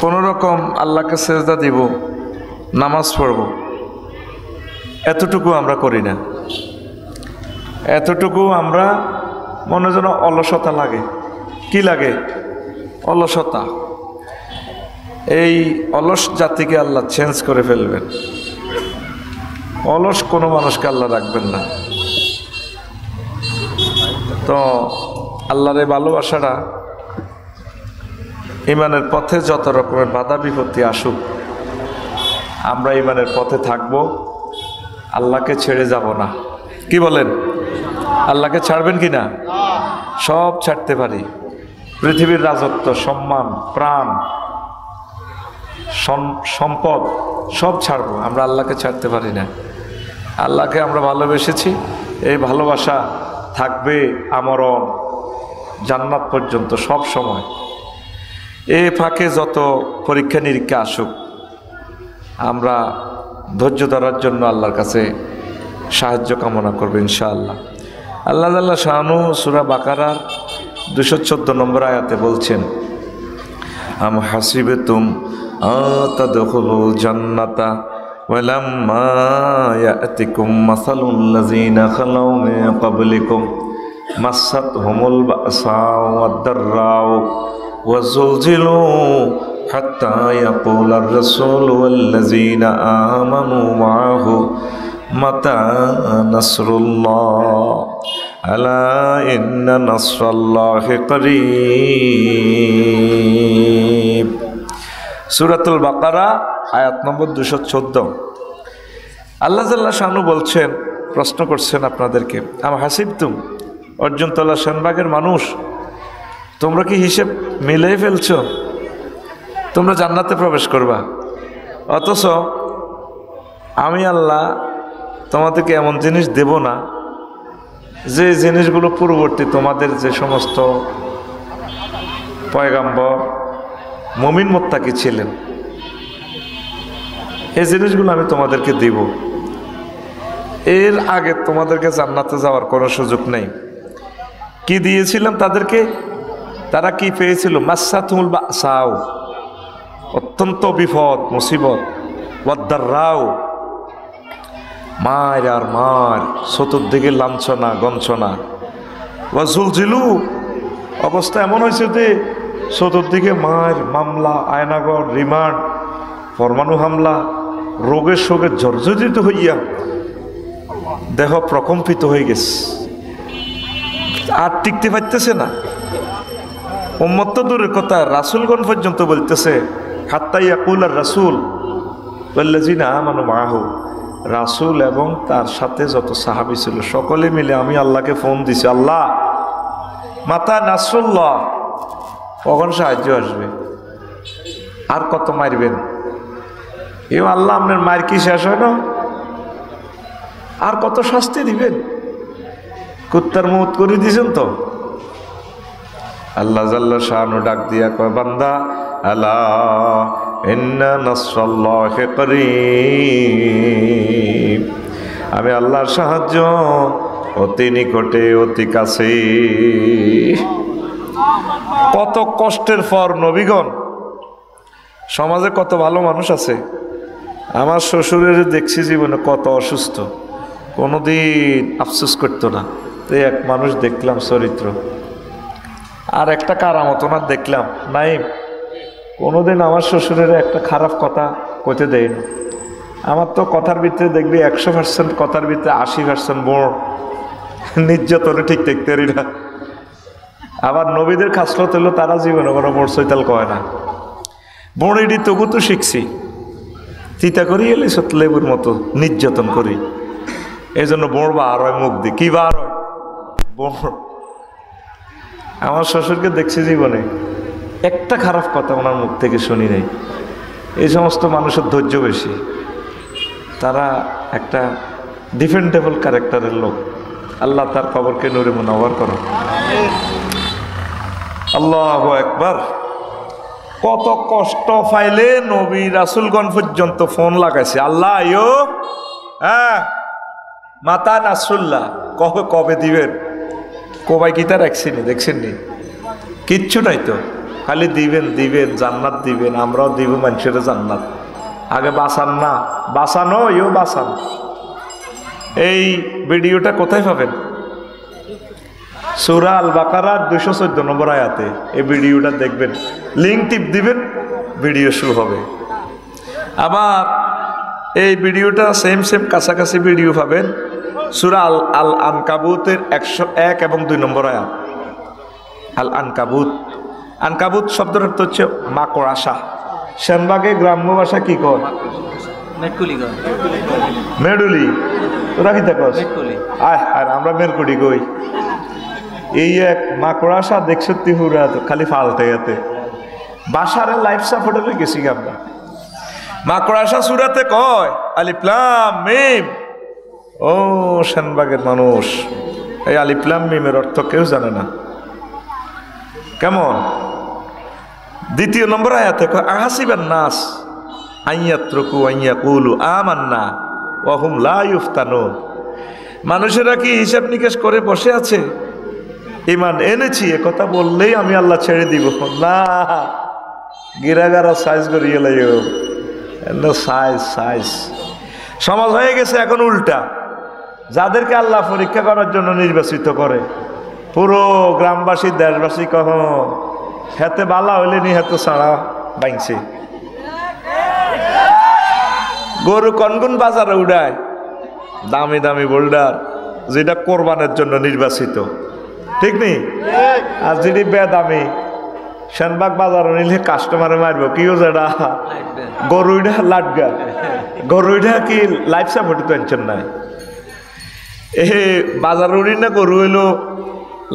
কোনো রকম আল্লাহকে সেজদা দিব, নামাজ পড়ব, এতটুকু আমরা করি না। এতটুকু আমরা মনে যেন অলসতা লাগে। কি লাগে? অলসতা। এই অলস জাতিকে আল্লাহ চেঞ্জ করে ফেলবেন। অলস কোনো মানুষকে আল্লাহ রাখবেন না। তো আল্লাহর এই ভালোবাসাটা, ঈমানের পথে যত রকমের বাধা বিপত্তি আসুক, আমরা ঈমানের পথে থাকব, আল্লাহকে ছেড়ে যাব না। কি বলেন? আল্লাহকে ছাড়বেন কি না? সব ছাড়তে পারি, পৃথিবীর রাজত্ব, সম্মান, প্রাণ, সম্পদ সব ছাড়বো, আমরা আল্লাহকে ছাড়তে পারি না। আল্লাহকে আমরা ভালোবেসেছি, এই ভালোবাসা থাকবে আমরণ, জান্নাত পর্যন্ত সব সময়। এ ফাঁকে যত পরীক্ষা নিরীক্ষা আসুক, আমরা ধৈর্য ধরার জন্য আল্লাহর কাছে সাহায্য কামনা করবো ইনশাআল্লাহ। আল্লাহ তাআলা শানু সূরা বাকারার 214 নম্বর আয়াতে বলছেন, আম হাসিবতুম আতাদখুলুল জান্নাতা ওয়ালাম্মা ইয়াতিকুম মাসালুল লাযিনা খালাউ মিন ক্বাবলিকুম মাসাতহুমুল বাসাউ ওয়াদ-দাররাউ ওয়াযুলজিলু হাত্তা ইয়াকুলার রাসূলু ওয়াল্লাযিনা আমানু মাআহু মাতা নাসরুল্লাহ। আলা ইন্না নাসরাল্লাহি করিব। সূরাতুল বাকারা আয়াত নম্বর 214। আল্লাহ জাল্লা শানু বলছেন, প্রশ্ন করছেন আপনাদেরকে, আম হাসিবতুম, অর্জুন তলা শানবাগের মানুষ, তোমরা কি হিসেব মিলেই ফেলছো তোমরা জান্নাতে প্রবেশ করবা, অথচ আমি আল্লাহ তোমাদেরকে এমন জিনিস দেব না যে জিনিসগুলো পূর্ববর্তী তোমাদের যে সমস্ত পয়গাম্বর মুমিন মুত্তাকি ছিলেন এই জিনিসগুলো আমি তোমাদেরকে দিব। এর আগে তোমাদেরকে জান্নাতে যাওয়ার কোনো সুযোগ নেই। কি দিয়েছিলাম তাদেরকে? তারা কি পেয়েছিল? মাসাতুল বাসাও, অত্যন্ত বিপদ মুসিবত, ওয়াদ্দাররাও, মার আর মার, চতুর্দিকে লাঞ্ছনা গঞ্ছনা, ওয়াজুলজিলু, অবস্থা এমন হয়েছে যে চতুর্দিকে মার, মামলা, আয়নাগর, রিমান্ড, পরমাণু হামলা, রোগের শোকে জর্জরিত হইয়া দেহ প্রকম্পিত হয়ে গেছে, আর টিকতে পারতেছে না। উম্মত তো দূরের কথা, রাসূলগণ পর্যন্ত বলতেছে হাত্তা ইয়াকুলার রাসূল ওয়াল্লাযিনা আমানু মাআহু, রাসূল এবং তার সাথে যত সাহাবী ছিল সকলে মিলে আমি আল্লাহকে ফোন দিছি, আল্লাহ মাতা নাসরুল্লাহ, কখন সাহায্য আসবে, আর কত মারবেন? এও আল্লাহ আপনার মায়ের কি শেষ হয় না? আর কত শাস্তি দিবেন? কুত্তার মত করে দিয়েছেন তো। আল্লাহ জাল্লা শানু ডাক দিয়া কয়, বান্দা আলা ইন্না নাসরাল্লাহি করিব, আমি আল্লাহর সাহায্য অতি নিকটে, অতি কাছে। কত কষ্টের পর নবীগণ, সমাজে কত ভালো মানুষ আছে। আমার শ্বশুরের দেখছি জীবনে কত অসুস্থ, কোনোদিন আফসোস করতো না। তো এক মানুষ দেখলাম চরিত্র, আর একটা কারামত ওনার দেখলাম নাই, কোনোদিন আমার শ্বশুরের একটা খারাপ কথা কইতে দেয় না। আমার তো কথার ভিতরে দেখবি 100% কথার ভিতরে 80% বড় নির্যাতনে ঠিক দেখতে পারি না। আবার নবীদের খাসলত হলো তারা জীবনে কোনো মোড় সৈতাল কয় না। বড়িডি তবু তো শিখছি, চিতা করি এলে সত লেবুর মতো নির্যাতন করি, এই জন্য বড় বার হয় মুখ দিয়ে, কি বার হয় বড়। আমার শ্বশুরকে দেখছি জীবনে একটা খারাপ কথা ওনার মুখ থেকে শুনি নাই। এই সমস্ত মানুষের ধৈর্য বেশি, তারা একটা ডিফেন্ডেবল ক্যারেক্টারের লোক। আল্লাহ তার খবরকে নূরে মুনাওয়ার করো। আল্লাহু আকবার। কত কষ্ট পাইলে নবী রাসূলগণ পর্যন্ত ফোন লাগাইছে, আল্লাহ আইও, হ্যাঁ মাতা নাসরুল্লাহ, কবে দিবেন? কোবাই গীতা রাখছেনি, দেখছেননি? কিচ্ছু নাই তো, খালি দিবেন দিবেন, জান্নাত দিবেন, আমরাও দিব মানুষের জান্নাত। আগে বাঁচান না, বাঁচানো ইও বাঁচান। এই ভিডিওটা কোথায় পাবেন? সূরা আল বাকারার 214 নম্বর আয়াতে এই ভিডিওটা দেখবেন, লিঙ্ক টিপ দিবেন, ভিডিও শুরু হবে। আবার এই ভিডিওটা সেম কাছাকাছি ভিডিও পাবেন সূরা আল আনকাবুতের 101 এবং 2 নম্বর আয়াত। আল আনকাবুত, আনকাবুত শব্দের অর্থ হচ্ছে মাকড়াসা। সেনবাগে গ্রাম্য ভাষা কি কয়? মেডুলি। তোরা কি দেখস? আর আমরা মেরকুলি কই। এই এক মাকড়াসা দেখছো তিহুরা, খালি ফালতে গেতে বাসারে লাইফ সাপোর্টে গেছি আমরা। মাকড়াসা সূরাতে কয় আলিফ লাম মিম। ও সেনবাগের মানুষ, এই আলিফ লাম মিমের অর্থ কেউ জানে না। কেমন? 2 নম্বর আয়াতে কয় আহাসিবান নাস আইয়াত্রকু আইয়াকুলু আমান্না ওয়া হুম লা ইফতানুন। মানুষেরা কি হিসাব নিকেশ করে বসে আছে? ঈমান এনেছি এ কথা বললেই আমি আল্লাহ ছেড়ে দিব না। গিরাগারা সাইজ করিয়ে লাইও, সাইজ সমাজ হয়ে গেছে এখন উল্টা। যাদেরকে আল্লাহ পরীক্ষা করার জন্য নির্বাচিত করে, পুরো গ্রামবাসী দেশবাসী কহ হেতে বালা হইলে নি হেতে ছাড়া বাইংছে। গরু কনগুন বাজারে উড়ায়, দামি দামি বোল্ডার, যেটা কোরবানের জন্য নির্বাচিত, ঠিক নেই? আর যেটি বেদামি সেনবাগ বাজার নিলে কাস্টমারে মারবো কিও যেটা গরুইডা লাটগা, গরুইডা কি লাইফ সাপোর্ট টেনশন নাই। এ বাজার উড়ি না গরু হইলো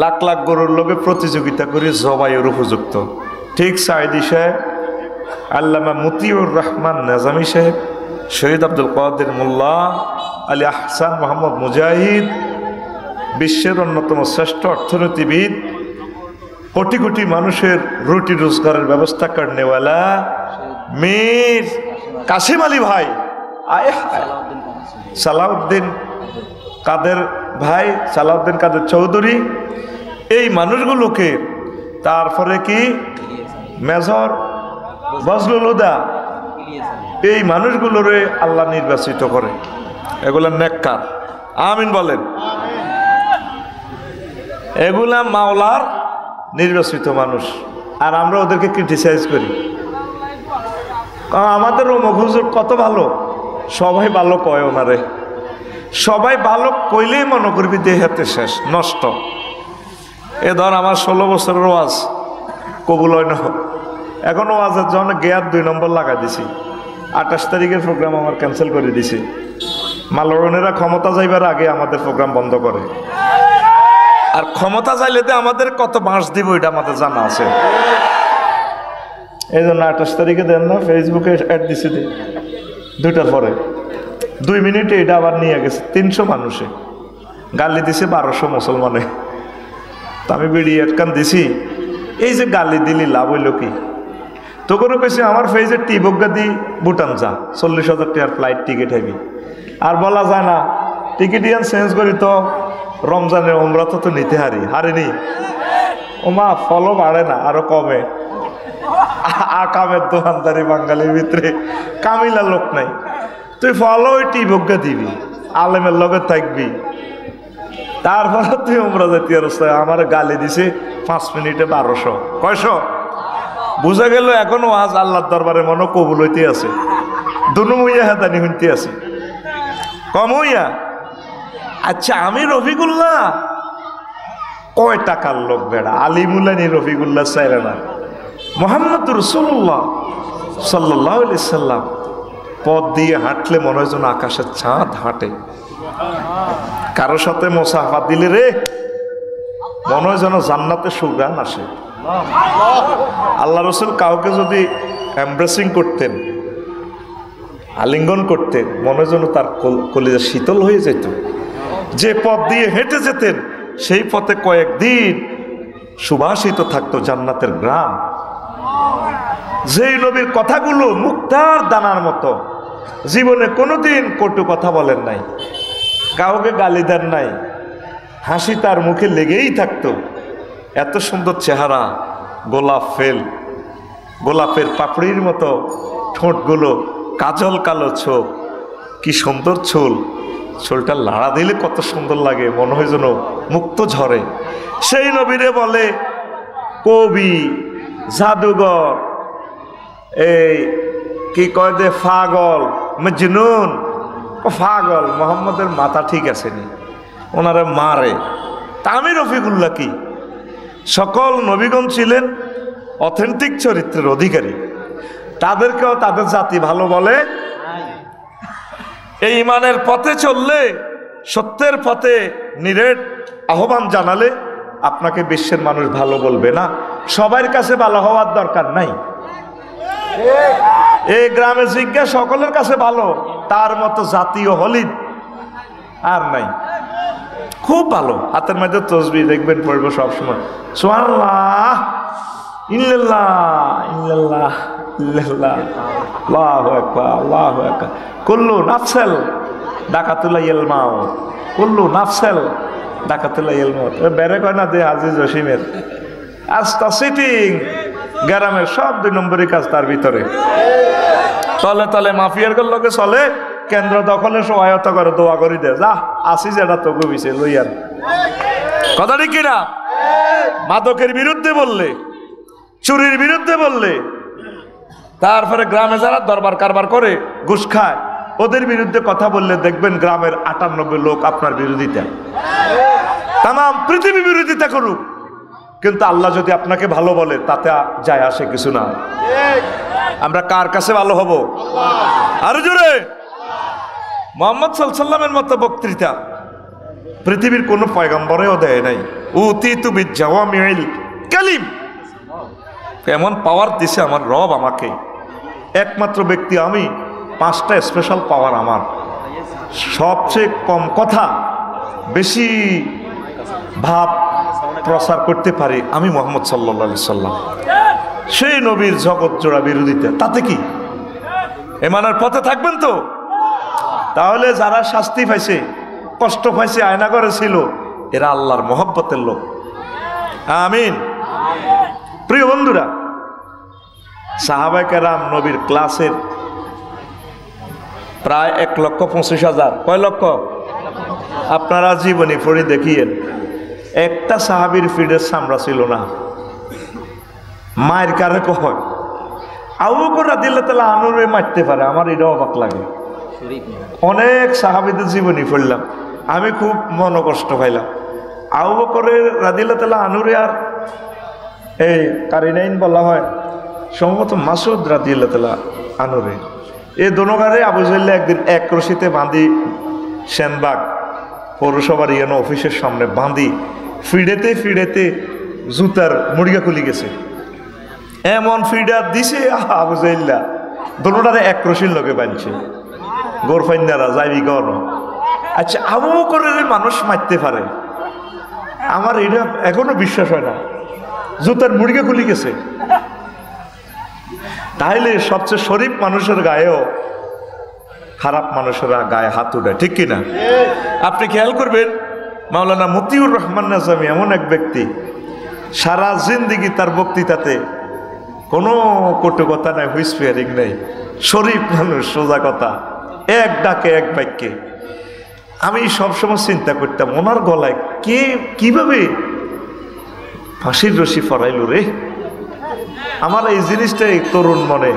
লাখ লাখ গরুর লোকে প্রতিযোগিতা করে জবাইয়ের উপযুক্ত। ঠিক সাইদি সাহেব, আল্লামা মতিউর রহমান নাজামি সাহেব, শহীদ আব্দুল কাদের মোল্লা, আলী আহসান মোহাম্মদ মুজাহিদ, বিশ্বের অন্যতম শ্রেষ্ঠ অর্থনীতিবিদ, কোটি কোটি মানুষের রুটি রোজগারের ব্যবস্থা করনেওয়ালা মীর কাসিম আলী ভাই, আয় সালাউদ্দিন কাদের ভাই, সালাউদ্দিন কাদের চৌধুরী, এই মানুষগুলোকে, তারপরে কি মেজর বজলুল হুদা, এই মানুষগুলোরে আল্লাহ নির্বাচিত করে। এগুলা নেককার, আমিন বলেন। এগুলা মাওলার নির্বাচিত মানুষ, আর আমরা ওদেরকে ক্রিটিসাইজ করি। আমাদের অমুক হুজুর কত ভালো, সবাই ভালো কয় ওনারে, সবাই ভালো কইলেই মনে করবি দেহাতে শেষ নষ্ট। এ ধর আমার 16 বছরের ওয়াজ কবুল হয় না, এখন ওয়াজের জন্য গেয়ার 2 নম্বর লাগাই দিছি। 28 তারিখের প্রোগ্রাম আমার ক্যান্সেল করে দিছি। মালরনেরা ক্ষমতা যাইবার আগে আমাদের প্রোগ্রাম বন্ধ করে, আর ক্ষমতা চাইলে আমাদের কত বাঁশ দিব এটা আমাদের জানা আছে। এই জন্য 28 তারিখে দেন না, ফেসবুকে অ্যাড দিছি 2টার পরে 2 মিনিটে এটা আবার নিয়ে গেছে 300 মানুষে, গালি দিছে 1200 মুসলমানে। তা আমি বেরিয়ে একখান দিছি, এই যে গালি দিলি লাভ হইল কি? তো করে কেছে আমার ফেজের টিবজ্ঞা দি ভুটান যা, 40,000 টাকার ফ্লাইট টিকিট হবি। আর বলা যায় না টিকিট ইয়ান চেঞ্জ করি তো রমজানের ওমরা তো নিতে হারিনি। ও মা ফলও বাড়ে না, আরো কমে। আকামের দোকানদারি বাঙালির ভিতরে কামিলা লোক নাই, তুই ফলও ওই টিবজ্ঞা দিবি, আলেমের লগে থাকবি, তারপরে তুই ওমরা জাতীয় অবস্থায় আমার গালি দিছে 5 মিনিটে 1200। কয়শো? বুঝা গেল এখনো আজ আল্লাহর দরবারে মনে কবুল হইতে আছে, দুনু মুইয়া হাতানি শুনতে আছে, কম হইয়া। আচ্ছা আমি রফিকুল্লাহ কয় টাকার লোক বেড়া, আলিমুল্লানি রফিকুল্লাহ চাইলে না, মোহাম্মদ রসুল্লাহ সাল্লাল্লাহু আলাইহি সাল্লাম পথ দিয়ে হাঁটলে মনে হয় যেন আকাশের চাঁদ হাঁটে। কারোর সাথে মোসাফা দিলে রে মনে হয় যেন জান্নাতে সুগান আসে। আল্লাহ রসুল কাউকে যদি এমব্রেসিং করতেন, আলিঙ্গন করতেন, মনে হয় যেন তার কলিজা শীতল হয়ে যেত। যে পথ দিয়ে হেঁটে যেতেন সেই পথে কয়েকদিন সুবাসিত থাকতো জান্নাতের গ্রাম। যেই নবীর কথাগুলো মুক্তার দানার মতো, জীবনে কোনোদিন কটু কথা বলেন নাই, কাউকে গালি দেন নাই, হাসি তার মুখে লেগেই থাকতো। এত সুন্দর চেহারা, গোলাপ ফেল, গোলাপের পাপড়ির মতো ঠোঁটগুলো, কাজল কালো চোখ, কি সুন্দর চুল, চুলটা লাড়া দিলে কত সুন্দর লাগে, মনে হয় যেন মুক্ত ঝরে। সেই নবীরে বলে কবি, জাদুঘর, এই কি কয় দে পাগল, মজনুন। পাগল, মোহাম্মদের মাথা ঠিক আছে নি, ওনারে মারে। তা আমি রফিকুল্লাহ কি? সকল নবীগণ ছিলেন অথেন্টিক চরিত্রের অধিকারী, তাদেরকেও তাদের জাতি ভালো বলে। এই ইমানের পথে চললে, সত্যের পথে নিরেট আহ্বান জানালে আপনাকে বিশ্বের মানুষ ভালো বলবে না। সবার কাছে ভালো হওয়ার দরকার নাই। এই গ্রামে জিজ্ঞা সকলের কাছে ভালো, তার মতো জাতীয় হলিদ আর নাই। খুব ভালো, হাতের মধ্যে তসবিহ দেখবেন পড়বো সবসময়, সুবহানাল্লাহ, ইল্লাল্লাহ, ইল্লাল্লাহ, ইল্লাল্লাহ, আল্লাহু আকবার, আল্লাহু আকবার। কুল্লু নাফসাল ডাকাতুল্লাহ ইলমাও, কুল্লু নাফসাল ডাকাতুল্লাহ ইলমাও। বেড়ে কয় না দে হাজি জসিমের আস্তা সিটিং, গ্রামের সব 2 নম্বরই কাজ তার ভিতরে। তলে তলে মাফিয়ার লোকে চলে, কেন্দ্র দখলে সহায়তা করে, দোয়া করি দে, যা আসি যেটা তো গবিছে লইয়ার। কথা ঠিক কিনা? মাদকের বিরুদ্ধে বললে, চুরির বিরুদ্ধে বললে, তারপরে গ্রামে যারা দরবার কারবার করে, ঘুষ খায়, ওদের বিরুদ্ধে কথা বললে দেখবেন গ্রামের 98 লোক আপনার বিরোধিতা, তাম পৃথিবী বিরোধিতা করুক, কিন্তু আল্লাহ যদি আপনাকে ভালো বলে তাতে যায় আসে কিছু না। আমরা কার কাছে ভালো হব? আরো জোরে। মুহাম্মদ সাল্লাল্লাহু আলাইহি ওয়াসাল্লামের মতো বক্তৃতা পৃথিবীর কোন পয়গম্বরেও দেয় নাই। উতিতু বিজাওয়ামিল কালিম, এমন পাওয়ার দিছে আমার রব আমাকে, একমাত্র ব্যক্তি আমি, 5টা স্পেশাল পাওয়ার আমার। সবচেয়ে কম কথা, বেশি ভাব প্রচার করতে পারি আমি মুহাম্মদ সাল্লাল্লাহু আলাইহি সাল্লাম। সেই নবীর জগৎ জোড়া বিরোধিতা, তাতে কি? এমানের পথে থাকবেন তো? তাহলে যারা শাস্তি পাইছে, কষ্ট পাইছে, আয়নাঘরে ছিল, এরা আল্লাহর মহব্বতের লোক। আমিন। প্রিয় বন্ধুরা, সাহাবায়ে কেরাম নবীর ক্লাসের প্রায় 1,25,000। কয় লক্ষ? আপনারা জীবনী পড়ে দেখিয়েন, একটা সাহাবীর ফিডের চামড়া ছিল না। মায়ের কারে কয় আবু বকর রাদিয়াল্লাহু তাআলা আনহুরে মারতে পারে, আমার এটা অবাক লাগে। অনেক সাহাবীদের জীবনী পড়লাম, আমি খুব মনোকষ্ট পাইলাম। আবু বকরের রাদিয়াল্লাহু তাআলা আনহুরে আর এই কারিনাইন বলা হয়, সম্ভবত মাসুদ রাদিয়াল্লাহু তাআলা আনহুরে, এই দোনোগারে আবু জাহল একদিন এক রশিতে বাঁধি সেনবাগ পৌরসভার ইয়ানো অফিসের সামনে বাঁধি ফিডেতে ফিডেতে জুতার মুড়িয়া খুলি গেছে, এমন ফিডার দিছে আবু জাহল্লা দোনোটারে এক রশির লগে বাঁধছে। গোরফাইন্দারা যাইবি কর। আচ্ছা, আবু বকরের মানুষ মারতে পারে, আমার এটা এখনো বিশ্বাস হয় না, জুতার মুড়িয়া খুলি গেছে। তাইলে সবচেয়ে শরীফ মানুষের গায়েও খারাপ মানুষেরা গায়ে হাত উঠায়, ঠিক কিনা? আপনি খেয়াল করবেন, মাওলানা মতিউর রহমান নাজামি এমন এক ব্যক্তি, সারা জিন্দিগি তার বক্তৃতাতে কোনো কটু কথা নাই, হুইসপিয়ারিং নেই, শরীফ মানুষ, সোজা কথা, এক ডাকে এক বাক্যে। আমি সবসময় চিন্তা করতাম ওনার গলায় কে কিভাবে ফাঁসির রশি ফরাইল রে। আমার এই জিনিসটাই তরুণ মনে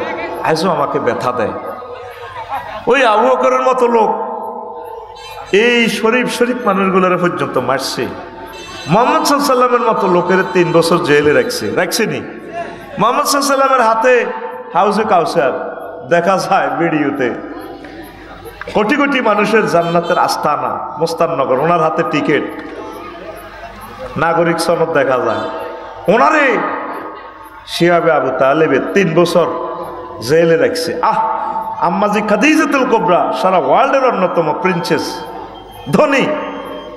আজও আমাকে ব্যথা দেয়। ওই আবু বকরের মতো লোক এই শরীফ শরীফ মানুষগুলোর পর্যন্ত মারছে। মুহাম্মদ সাল্লাল্লাহু আলাইহি ওয়াসাল্লামের মতো লোকের 3 বছর জেলে রাখছেনি। মুহাম্মদ সাল্লাল্লাহু আলাইহি ওয়াসাল্লামের হাতে হাউজে কাউসার দেখা যায় ভিডিওতে, কোটি কোটি মানুষের জান্নাতের আস্তানা মোস্তাননগর, ওনার হাতে টিকিট, নাগরিক সনদ দেখা যায়। ওনারে শিহাবে আবু তালেবে 3 বছর জেলে রাখছে। আম্মাজি খাদিজাতুল কুবরা সারা ওয়ার্ল্ডের অন্যতম প্রিন্সেস, ধনী,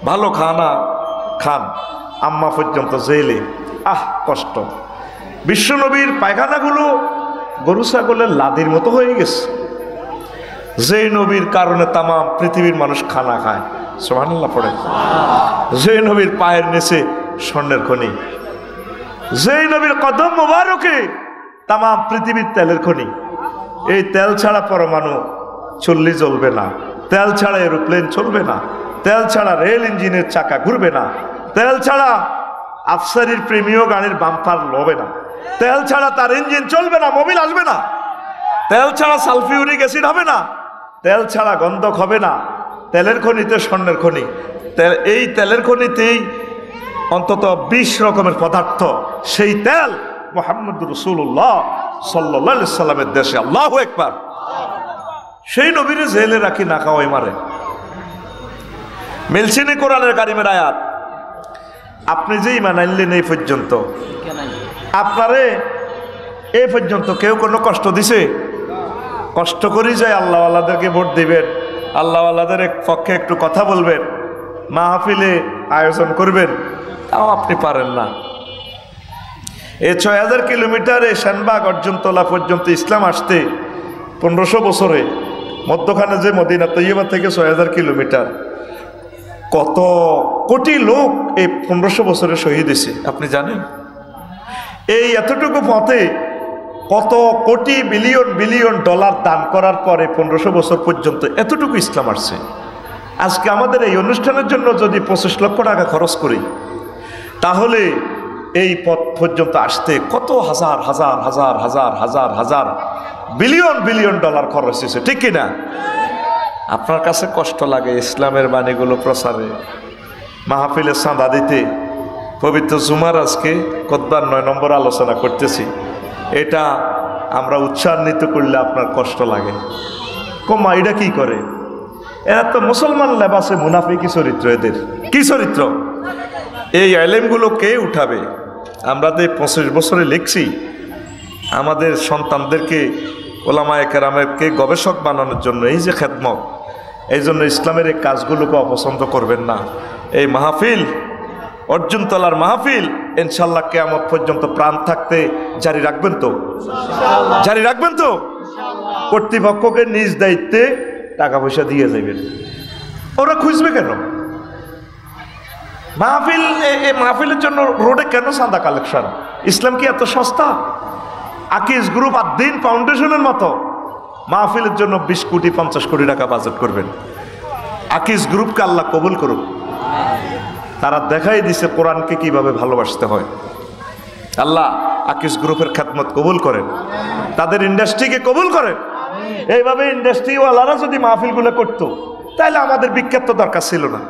ভালো খানা খান, আম্মা পর্যন্ত জেলে। কষ্ট। বিশ্বনবীর পায়খানাগুলো গরু ছাগলের লাদির মতো হয়ে গেছে। যেই নবীর কারণে তাম পৃথিবীর মানুষ খানা খায়, সুবহানাল্লাহ পড়ে। যে নবীর পায়ের নিচে স্বর্ণের খনি, যেই নবীর কদম মোবারকে তাম পৃথিবীর তেলের খনি। এই তেল ছাড়া পরমাণু চুল্লি জ্বলবে না, তেল ছাড়া এরোপ্লেন চলবে না, তেল ছাড়া রেল ইঞ্জিনের চাকা ঘুরবে না, তেল ছাড়া আফসারির প্রেমীয় গাড়ির বাম্পার লবে না, তেল ছাড়া তার ইঞ্জিন চলবে না, মোবিল আসবে না, তেল ছাড়া সালফিউরিক অ্যাসিড হবে না, তেল ছাড়া গন্ধক হবে না। তেলের খনিতে স্বর্ণের খনি, এই তেলের খনিতেই অন্তত 20 রকমের পদার্থ। সেই তেল মুহাম্মদ রাসূলুল্লাহ সাল্লাল্লাহু আলাইহি সাল্লামের দেশে। আল্লাহু আকবার। সেই নবীরে জেলে রাখি না খাওয়াই মারে। মিলছিনি কোরআনের কারিমের আয়াত, আপনি যে ঈমান আনলেন এই পর্যন্ত, আপনারে এই পর্যন্ত কেউ কোনো কষ্ট দিছে? কষ্ট করেই যায় আল্লাহওয়ালাদেরকে ভোট দিবেন, আল্লাহওয়ালাদের পক্ষে একটু কথা বলবেন, মাহফিলে আয়োজন করবেন, তাও আপনি পারেন না। এই 6000 কিলোমিটার এই সেনবাগ অর্জনতলা পর্যন্ত ইসলাম আসতে 1500 বছরে, মধ্যখানে যে মদিনা তৈয়বা থেকে 6000 কিলোমিটার, কত কোটি লোক এই 1500 বছরে শহীদ হয়েছে আপনি জানেন? এই এতটুকু পথে কত কোটি বিলিয়ন বিলিয়ন ডলার দান করার পরে 1500 বছর পর্যন্ত এতটুকু ইসলাম আসছে। আজকে আমাদের এই অনুষ্ঠানের জন্য যদি 25 লক্ষ টাকা খরচ করি, তাহলে এই পথ পর্যন্ত আসতে কত হাজার হাজার হাজার হাজার হাজার হাজার বিলিয়ন বিলিয়ন ডলার খরচ হয়েছে, ঠিক কিনা? আপনার কাছে কষ্ট লাগে ইসলামের বাণীগুলো প্রচারে, মাহফিলের চাঁদা দিতে। পবিত্র জুমার আজকে খুতবার 9 নম্বর আলোচনা করতেছি। এটা আমরা উৎসাহিত করলে আপনার কষ্ট লাগে। কমা এটা কি করে? এরা তো মুসলমান লেবাসে মুনাফিকি চরিত্র। এদের কি চরিত্র? এই আলেমগুলো কে উঠাবে? আমরা তো 25 বছরে লিখছি আমাদের সন্তানদেরকে ওলামায়ে কেরামেরকে গবেষক বানানোর জন্য, এই যে খেদমত, এই জন্য ইসলামের এই কাজগুলোকে অপছন্দ করবেন না। এই মাহফিল অর্জুন তলার মাহফিল ইনশাল্লাহ কিয়ামত পর্যন্ত প্রাণ থাকতে জারি রাখবেন তো? জারি রাখবেন তো? কর্তৃপক্ষকে নিজ দায়িত্বে টাকা পয়সা দিয়ে যাবেন। ওরা খুঁজবে কেন মাহফিল? এই মাহফিলের জন্য রোডে কেন চাঁদা কালেকশন? ইসলাম কি এত সস্তা? আকিজ গ্রুপ আদ্দিন ফাউন্ডেশনের মতো মাহফিলের জন্য 20 কোটি 50 কোটি টাকা বাজেট করবেন। আকিজ গ্রুপকে আল্লাহ কবুল করুক। তারা দেখাই দিছে কোরআনকে কিভাবে ভালোবাসতে হয়। আল্লাহ আকিজ গ্রুপের খেদমত কবুল করেন, তাদের ইন্ডাস্ট্রিকে কবুল করেন। এইভাবে ইন্ডাস্ট্রিওয়ালারা যদি মাহফিলগুলো করতো তাহলে আমাদের বিখ্যাত দরকার ছিল না,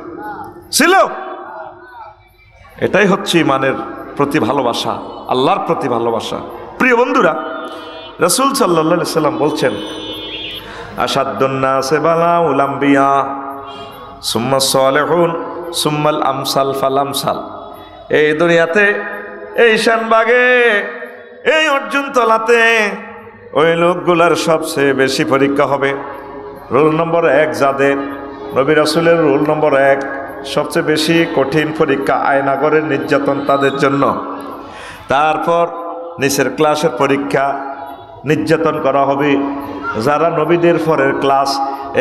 ছিল? এটাই হচ্ছে ইমানের প্রতি ভালোবাসা, আল্লাহর প্রতি ভালোবাসা। প্রিয় বন্ধুরা, রাসূল সাল্লাল্লাহু আলাইহি সাল্লাম বলছেন, আশাদ্দুন নাসি বালাউল আম্বিয়া সুম্মা সালিহুন সুম্মাল আমসাল ফাল আমসাল। এই দুনিয়াতে, এই শানবাগে, এই অর্জুন তলাতে ওই লোকগুলার সবচেয়ে বেশি পরীক্ষা হবে। রোল নম্বর 1 যাদের, নবী রাসূলের রোল নম্বর 1, সবচেয়ে বেশি কঠিন পরীক্ষা আয়নাগরের নির্যাতন তাদের জন্য। তারপর নিচের ক্লাসের পরীক্ষা, নির্যাতন করা হবে যারা নবীদের পরের ক্লাস।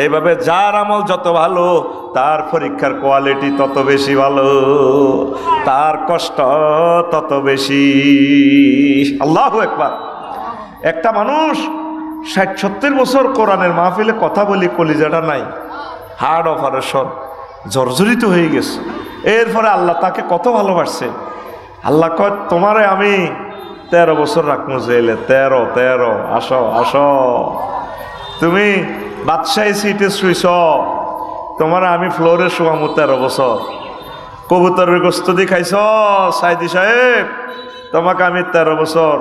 এইভাবে যার আমল যত ভালো তার পরীক্ষার কোয়ালিটি তত বেশি ভালো, তার কষ্ট তত বেশি। আল্লাহু আকবার। একটা মানুষ 60-70 বছর কোরআনের মাহফিলে কথা বলি, কলিজাটা নাই, হার্ট অপারেশন, জর্জরিত হয়ে গেছে। এরপরে আল্লাহ তাকে কত ভালোবাসছে। আল্লাহ কয়, তোমারে আমি 13 বছর রাখবো জেলে। 13 আসো আসো। তুমি বাদশাহী সিটে শুইছ, তোমার আমি ফ্লোরে শোয়ামো 13 বছর। কবুতরের গোস্ত দিয়ে খাইছ সাইদি সাহেব, তোমাকে আমি 13 বছর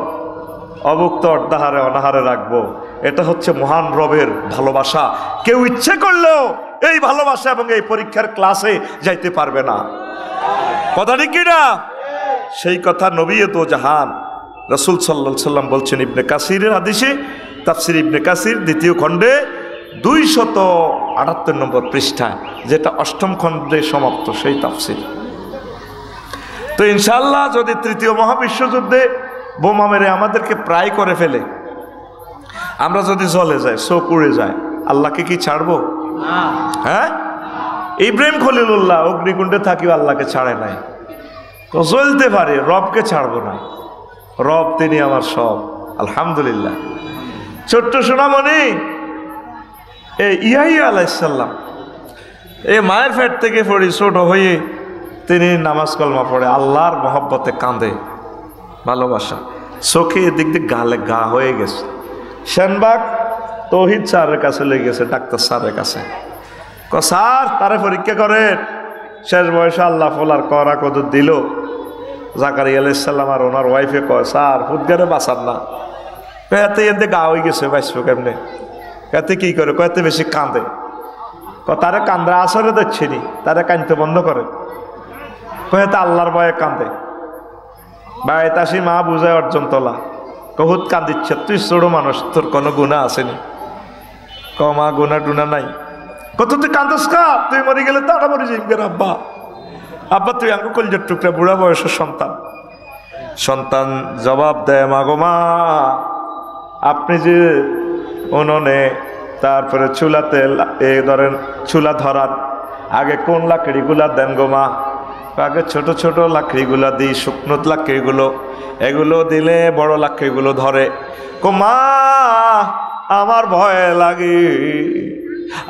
অভুক্ত অর্ধাহারে অনাহারে রাখবো। এটা হচ্ছে মহান রবের ভালোবাসা। কেউ ইচ্ছে করলেও এই ভালোবাসা এবং এই পরীক্ষার ক্লাসে যাইতে পারবে না। কথা ঠিক কিনা? সেই কথা নবী তো জাহান রাসূল সাল্লাল্লাহু আলাইহি সাল্লাম বলছেন ইবনে কাসিরের হাদিসে, তাফসীর ইবনে কাসির 2য় খণ্ডে 278 নম্বর পৃষ্ঠায়, যেটা 8ম খণ্ডে সমাপ্ত সেই তাফসীর। তো ইনশাআল্লাহ যদি 3য় মহাবিশ্বযুদ্ধে বোমা মেরে আমাদেরকে প্রায় করে ফেলে, আমরা যদি জ্বলে যাই, চোখ উড়ে যায়, আল্লাহকে কি ছাড়বো? হ্যাঁ? ইব্রাহিম খলিলুল্লাহ অগ্নিকুণ্ডে থাকিও আল্লাহকে ছাড়ে নাই। তো জ্বলতে পারে, রবকে ছাড়বো না। রব তিনি আমার সব, আলহামদুলিল্লাহ। ছোট্ট সোনামণি এই ইয়াহিয়া আলাইহিস সালাম, এই মায়ের পেট থেকে পড়ি ছোট হয়ে তিনি নামাজ কলমা পড়ে, আল্লাহর মহব্বতে কাঁদে, ভালোবাসা। চোখে এদিক দিয়ে গালে গা হয়ে গেছে। শানবাগ তৌহিদ স্যারের কাছে লেগে গেছে, ডাক্তার স্যারের কাছে। স্যার তারে পরীক্ষা করেন। শেষ বয়সে আল্লাহ ফলার করা কত দিল। জাকারিয়া আলাইহিস সালাম আর ওনার ওয়াইফে কয়, স্যার হুদগারে বাঁচান না। এতে এতে গা হয়ে গেছে, বাঁচবো কেমনে? এতে কি করে? কয়েতে বেশি কাঁদে। তারে কান্দা আসরে দিচ্ছে নি, তারে কাঁদতে বন্ধ করে। কয়েতে আল্লাহর ভয়ে কান্দে। বাড়িতে আসি মা বুঝায় অর্জন তোলা, কহুত কান্দিচ্ছে, তুই ছোট মানুষ, তোর কোনো গুণা আসেনি। মা গুণা টুনা নাই। কত তুই কান্দস কা? তুই মরে গেলে তারা মরে যাইবেন। আব্বা আব্বা তুই আঙ্কু কলজের টুকরা, বুড়া বয়সের সন্তান। সন্তান জবাব দেয়, মা গো মা, আপনি যে উনুনে তারপরে চুলাতে ধরেন চুলা ধরার আগে কোন লাকড়িগুলা দেন গো মা? আগে ছোট ছোট লাকড়িগুলা দিই, শুকনো লাকড়িগুলো, এগুলো দিলে বড় লাকড়িগুলো ধরে। কো মা আমার ভয় লাগে।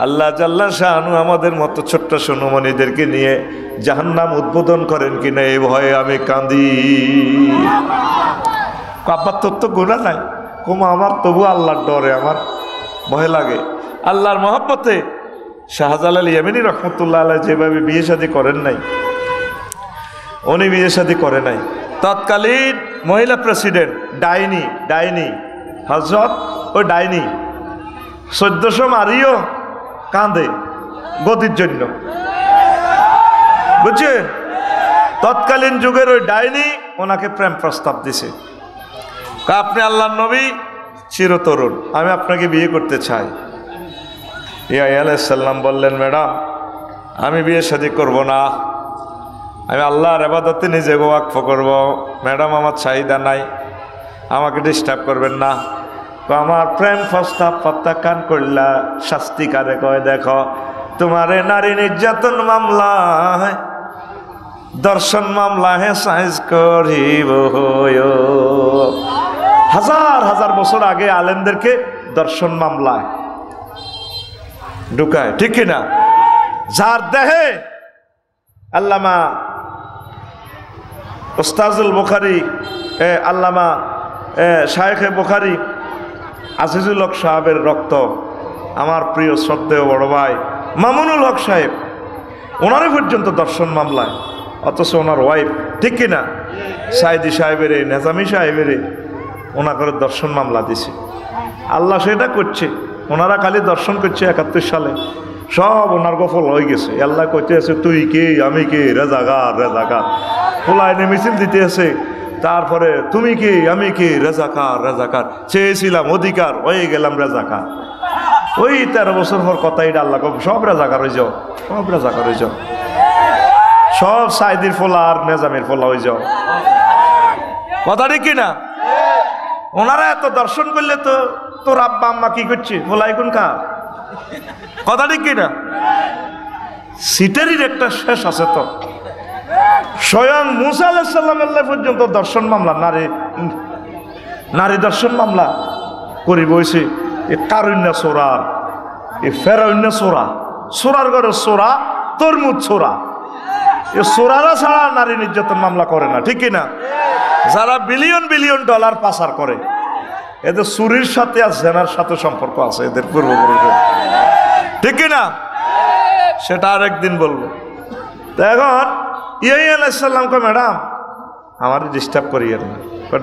আল্লাহ জাল্লা শানু আমাদের মতো ছোট্ট সোনমণিদেরকে নিয়ে জাহান্নাম উদ্বোধন করেন কিনা এই ভয়ে আমি কাঁদি। আব্বার তোর তো গুনাহ নাই। কোমা আমার তবু আল্লাহর ডরে আমার ভয় লাগে। আল্লাহর মহব্বতে শাহজালাল ইয়ামিনী রহমতুল্লাহ আলাইহি যেভাবে বিয়ে শাদী করেন নাই, উনি বিয়ে শাদী করে নাই। তৎকালীন মহিলা প্রেসিডেন্ট ডাইনি হজরত, ওই ডাইনি 1400 মারিও কাঁদে গদির জন্য, বুঝছেন? তৎকালীন যুগের ওই ডাইনি ওনাকে প্রেম প্রস্তাব দিছে, আপনি আল্লাহর নবী, চিরতরুণ, আমি আপনাকে বিয়ে করতে চাই। ইয়া আলাইহিস সালাম বললেন, ম্যাডাম আমি বিয়ে শাদী করব না, আমি আল্লাহর ইবাদতে নিজেকে ওয়াকফ করব। ম্যাডাম আমার চাহিদা নাই, আমাকে ডিস্টার্ব করবেন না। তো আমার প্রেম প্রস্তাব প্রত্যাখ্যান করলা, শাস্তি কারে কয় দেখো, তোমারে নারী নির্যাতন মামলায়, দর্শন মামলায় সাইজ করিব। হাজার হাজার বছর আগে আলেমদেরকে দর্শন মামলায় ঢুকায়, ঠিক কিনা? যার দেহে আল্লামা উস্তাজুল বুখারী, আল্লামা শায়েখে বুখারী আজিজুল হক সাহেবের রক্ত, আমার প্রিয় শ্রদ্ধেয় বড় ভাই মামুনুল হক সাহেব, ওনারে পর্যন্ত দর্শন মামলায়, অথচ ওনার ওয়াইফ, ঠিক কিনা, সাইদি সাহেবের, নেজামি সাহেবের ওনা করে দর্শন মামলা দিছে। আল্লাহ সেটা করছে, ওনারা খালি দর্শন করছে 71 সালে, সব ওনার গফল হয়ে গেছে। আল্লাহ কইতে আছে তুই কে, আমি কে, রেজাকার রেজাকার, পোলাইনে মিছিল দিতে আছে। তারপরে তুমি কে, আমি কে, রেজাকার রেজাকার, চেয়েছিলাম অধিকার, হয়ে গেলাম রেজাকার। ওই 13 বছর পর কথাই আল্লাহ সব রেজাকার হয়ে যাও, সব রেজাকার হয়ে যাও, সব সাইদির ফোলা আর নেজামের ফোলা হয়ে যাও। কথা ঠিক কিনা? ওনারা এত দর্শন করলে তো তোর আব্বা আম্মা কি করছে, ফোলাই কোন খা? কথা ঠিক কিনা? সিটারির একটা শেষ আছে তো। স্বয়ং মুসা আলাইহিস সালাম পর্যন্ত দর্শন মামলা, নারী দর্শন মামলা করি বইছে। এ কারুণ্যা সোরা, এ ফেরাউন্যা সোরা, সোরার ঘরে সোরা, তরমুজ সোরা, এ সোরারা ছাড়া নারী নির্যাতন মামলা করে না, ঠিক কিনা? যারা বিলিয়ন বিলিয়ন ডলার পাচার করে, এদের চুরির সাথে আর জেনার সাথে সম্পর্ক আছে এদের পূর্বপুরুষের, ঠিক কিনা? সেটা আরেকদিন বলবো। তো এখন ইয়া আলাইহিস সালাম কয়, ম্যাডাম আমার ডিস্টার্ব করিয়েন না।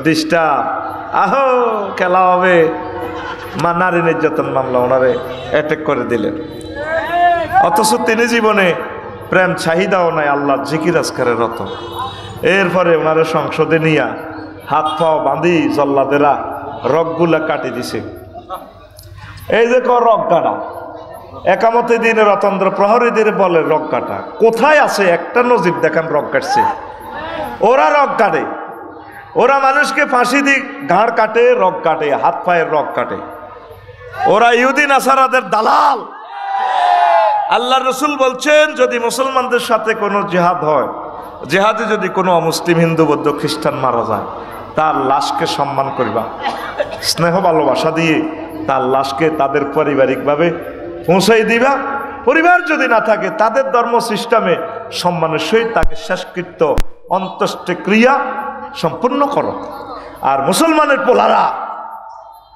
ডিস্টার্ব আহো খেলা হবে, মা নারী নির্যাতন মামলা ওনারে অ্যাটেক করে দিলেন। অথচ তিনি জীবনে প্রেম চাহিদাও নাই, আল্লাহর জিকির আজকারের রত। এরপরে ওনারে সংসদে নিয়া হাত পাও বাঁধি জল্লাদেরা রগগুলা কাটি দিছে। এই যে রগ কাটা, একামতে দিনে রতন্দ্র প্রহরীদের বলে রগ কাটা। কোথায় আছে একটা নজির দেখান রগ কাটছে? ওরা রগ কাটে, ওরা মানুষকে ফাঁসি দিয়ে ঘাড় কাটে, রগ কাটে, হাত পায়ের রগ কাটে। ওরা ইহুদি নাসারাদের দালাল। আল্লাহ রসুল বলছেন, যদি মুসলমানদের সাথে কোনো জেহাদ হয়, জেহাদে যদি কোনো অমুসলিম, হিন্দু, বৌদ্ধ, খ্রিস্টান মারা যায়, তার লাশকে সম্মান করবা, স্নেহ ভালোবাসা দিয়ে তার লাশকে তাদের পারিবারিকভাবে পৌঁছাই দিবা। পরিবার যদি না থাকে, তাদের ধর্ম সিস্টেমে সম্মানের সহিত তাকে শেষকৃত্য অন্ত্যেষ্টিক্রিয়া সম্পূর্ণ করো। আর মুসলমানের পোলারা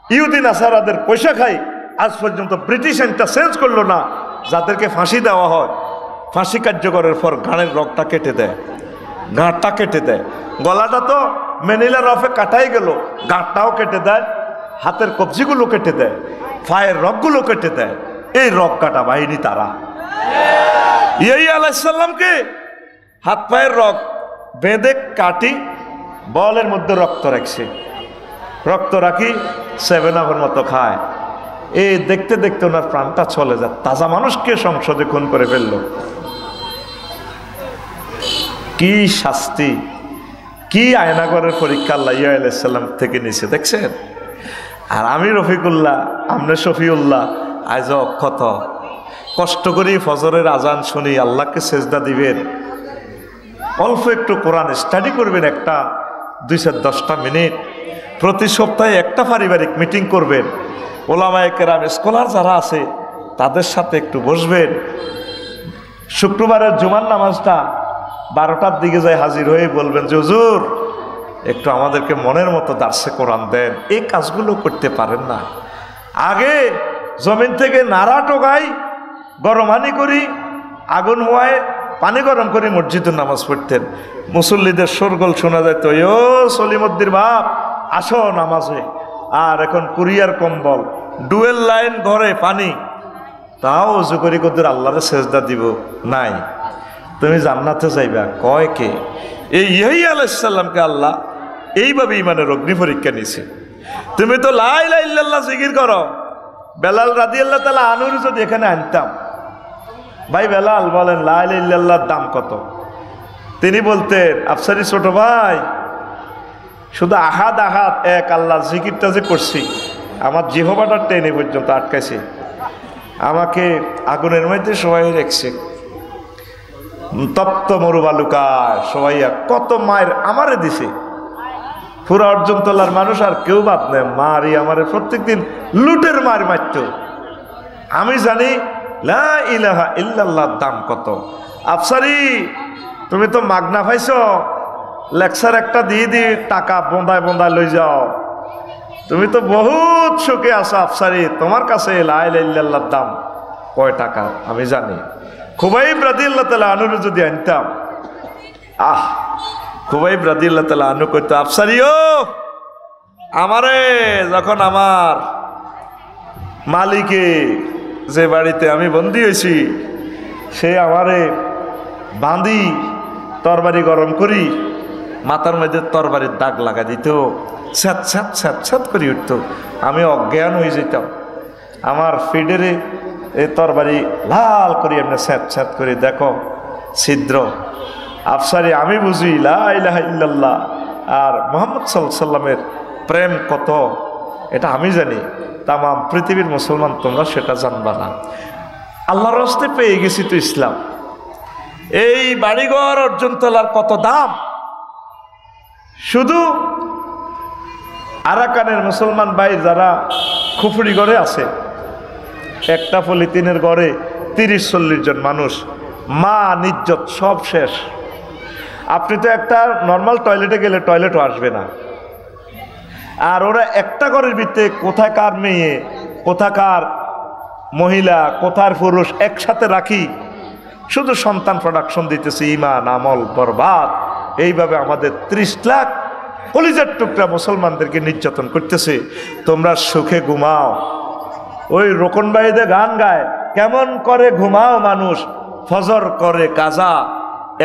ইহুদি নাসারাদের পয়সা খাই, আজ পর্যন্ত ব্রিটিশ আইনটা চেঞ্জ করলো না, যাদেরকে ফাঁসি দেওয়া হয়, ফাঁসি কার্যকরের পর ঘাড়ের রগটা কেটে দেয়, ঘাটটা কেটে দেয়। গলাটা তো মেনিলা রফে কাটাই গেল, ঘাটটাও কেটে দেয়, হাতের কবজিগুলো কেটে দেয়, পায়ের রগগুলো কেটে দেয়। এই রগ কাটা বাহিনী তারা। ইয়া আলাইহিস সালামকে হাত পায়ের রগ বেঁধে কাটি, বলের মধ্যে রক্ত রাখছে, রক্ত রাখি 7 আপের মতো খায়। এই দেখতে দেখতে ওনার প্রাণটা চলে যায়। তাজা মানুষকে সংসদে খুন করে ফেললো। কি শাস্তি, কি আয়নাগরের পরীক্ষা আল্লাহ ইয়া আলাইহিস সালাম থেকে নিছে, দেখছেন? আর আমি রফিকুল্লাহ, আমনে শফিউল্লাহ, আজ অক্ষত কষ্ট করি ফজরের আজান শুনি, আল্লাহকে সেজদা দিবেন, অল্প একটু কোরআন স্টাডি করবেন, একটা 2-10টা মিনিট প্রতি সপ্তাহে একটা পারিবারিক মিটিং করবেন, ওলামায়ে কেরাম স্কলার যারা আছে তাদের সাথে একটু বসবেন। শুক্রবারের জুমার নামাজটা 12টার দিকে যায় হাজির হয়ে বলবেন যে হুজুর একটু আমাদেরকে মনের মতো দার্সে কোরআন দেন। এই কাজগুলো করতে পারেন না। আগে জমিন থেকে নাড়া টোকাই, গরম পানি করি, আগুন হওয়ায় পানি গরম করে মসজিদে নামাজ পড়তেন। মুসল্লিদের শোরগোল শোনা যেত, ও সলিমুদ্দির বাপ আসো নামাজে। আর এখন কুরিয়ার কম্বল, ডুয়েল লাইন ঘরে পানি, তাও অজু করি কদ্দুর আল্লাহরে সেজদা দিব নাই। তুমি জান্নাতে যাইবা কয় কে? এই ইয়াহিয়া আলাইহিস সালামকে আল্লাহ এইভাবে ইমানের অগ্নি পরীক্ষা নিছে। তুমি তো লা ইলাহা ইল্লাল্লাহ জিকির করো। বেলাল রাদিয়াল্লাহু তাআলা আনহুর যদি এখানে আনতাম, ভাই বেলাল বলেন লা ইলাহা ইল্লাল্লাহর দাম কত? তিনি বলতেন, আফসারি ছোট ভাই, শুধু আহাদ আহাদ এক আল্লাহ জিকিরটা যে করছি, আমার জিহবাটা টেনে পর্যন্ত আটকাইছে, আমাকে আগুনের মধ্যে সবাই রেখেছে, তপ্ত মরুবালুকায় সবাই কত মায়ের আমারে দিছে। পুরা অর্জন তোলার মানুষ আর কেউ বাদ নেই, মারি আমারে প্রত্যেকদিন লুটের মার মারত। আমি জানি লা ইলাহা ইল্লাল্লাহর দাম কত। আফসারি তুমি তো মাগনা পাইছ, লেকচার একটা দিয়ে দি টাকা বন্ধায় বন্ধায় লই যাও। তুমি তো বহুত সুখে আছো আফসারি, তোমার কাছে লা ইলাহা ইল্লাল্লাহর দাম কয় টাকা আমি জানি। খুবাইব রাদিয়াল্লাহু তাআলা আনহু যদি আনতাম, খুবাইব রাদিয়াল্লাহু তাআলা আনহু কইতো, আফসারিও আমারে যখন আমার মালিকে যে বাড়িতে আমি বন্দি হয়েছি, সে আমারে বাঁধি তরবারি গরম করি, মাথার মধ্যে তরবারির দাগ লাগা দিত, ছ্যাঁত ছ্যাঁত ছ্যাঁত ছ্যাঁত করে উঠত, আমি অজ্ঞান হয়ে যেতাম। আমার ফিডেরে এই তরবারি লাল করে এমনি ছ্যাঁত ছ্যাঁত করে দেখো ছিদ্র। আফসারি আমি বুঝি লা ইলাহা ইল্লাল্লাহ আর মুহাম্মদ সাল্লাল্লাহু আলাইহি সাল্লামের প্রেম কত, এটা আমি জানি, তামাম পৃথিবীর মুসলমান তোমরা সেটা জানবা না। আল্লাহর রাস্তায় পেয়ে গেছি তো ইসলাম। এই বাড়িঘর অর্জন তোলার কত দাম। শুধু আরাকানের মুসলমান ভাই যারা খুফরি ঘরে আছে, একটা পলিথিনের ঘরে 30-40 জন মানুষ, মা নিজ্জত সব শেষ। আপনি তো একটা নর্মাল টয়লেটে গেলে টয়লেটও আসবে না। আর ওরা একটা ঘরের ভিতরে কোথাকার মেয়ে, কোথাকার মহিলা, কোথার পুরুষ একসাথে রাখি, শুধু সন্তান প্রোডাকশন দিতেছে, ইমান আমল বরবাদ। এইভাবে আমাদের 30 লাখ কলিজার টুকরা মুসলমানদেরকে নির্যাতন করতেছে। তোমরা সুখে ঘুমাও। ওই রোকন ভাইদের গান গায়, কেমন করে ঘুমাও মানুষ, ফজর করে কাজা,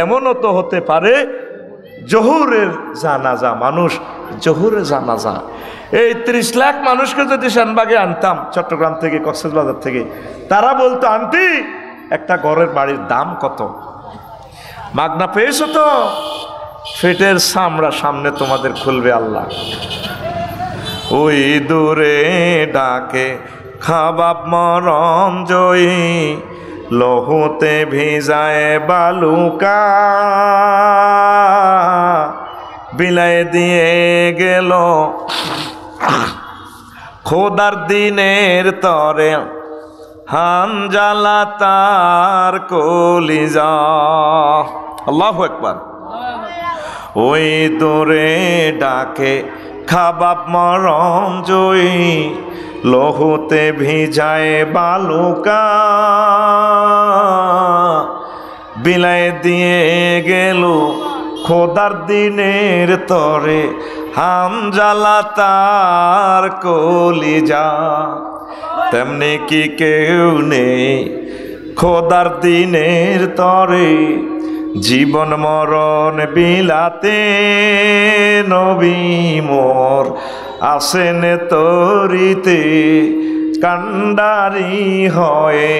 এমনও তো হতে পারে জহুরের জানাজা, মানুষ জহুরের জানাজা। এই 30 লাখ মানুষকে যদি শানবাগে আনতাম চট্টগ্রাম থেকে, কক্সবাজার থেকে, তারা বলতো, আন্টি একটা ঘরের বাড়ির দাম কত? মাগনা পেয়েছো তো? পেটের চামড়া সামনে তোমাদের খুলবে আল্লাহ। ওই দূরে ডাকে খাবাব মরম জয়ী, লহুতে ভিজায় বালুকা, বিলায় দিয়ে গেল খোদার দিনের তরে, হানজালা তার কলিজা। আল্লাহু আকবার। ওই দূরে ডাকে খাবাব মরম জয়ী, লহুতে ভিজায় বালুকা, বিলায় দিয়ে গেল খোদার দিনের তরে, হানজালা তার কলিজা। তেমনি কি কেউ নেই খোদার দিনের তরে, জীবন মরণ বিলাতে নবী মোর আসেন তরিতে, কান্ডারি হয়ে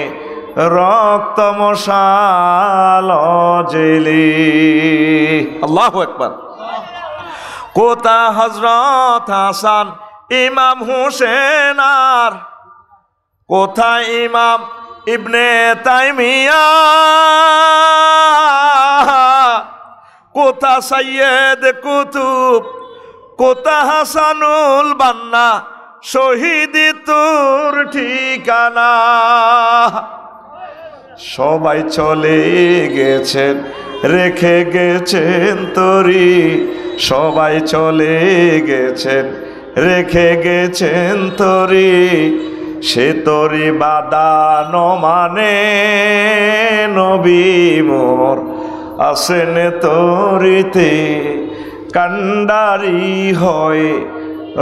রক্ত মশাল জেলে। আল্লাহু আকবার। কোথা হযরত হাসান ইমাম হুসেন আর কোথায় ইমাম ইবনে তাইমিয়া, কোথা সৈয়দ কুতুব, কোথা হাসানুল বান্না, শহীদ তোর ঠিকানা। সবাই চলে গেছেন রেখে গেছেন তরি, সবাই চলে গেছেন রেখে গেছেন তরি, সে তরি বাদান মানে নবী মোর আসেন তরিতে কান্ডারি হয়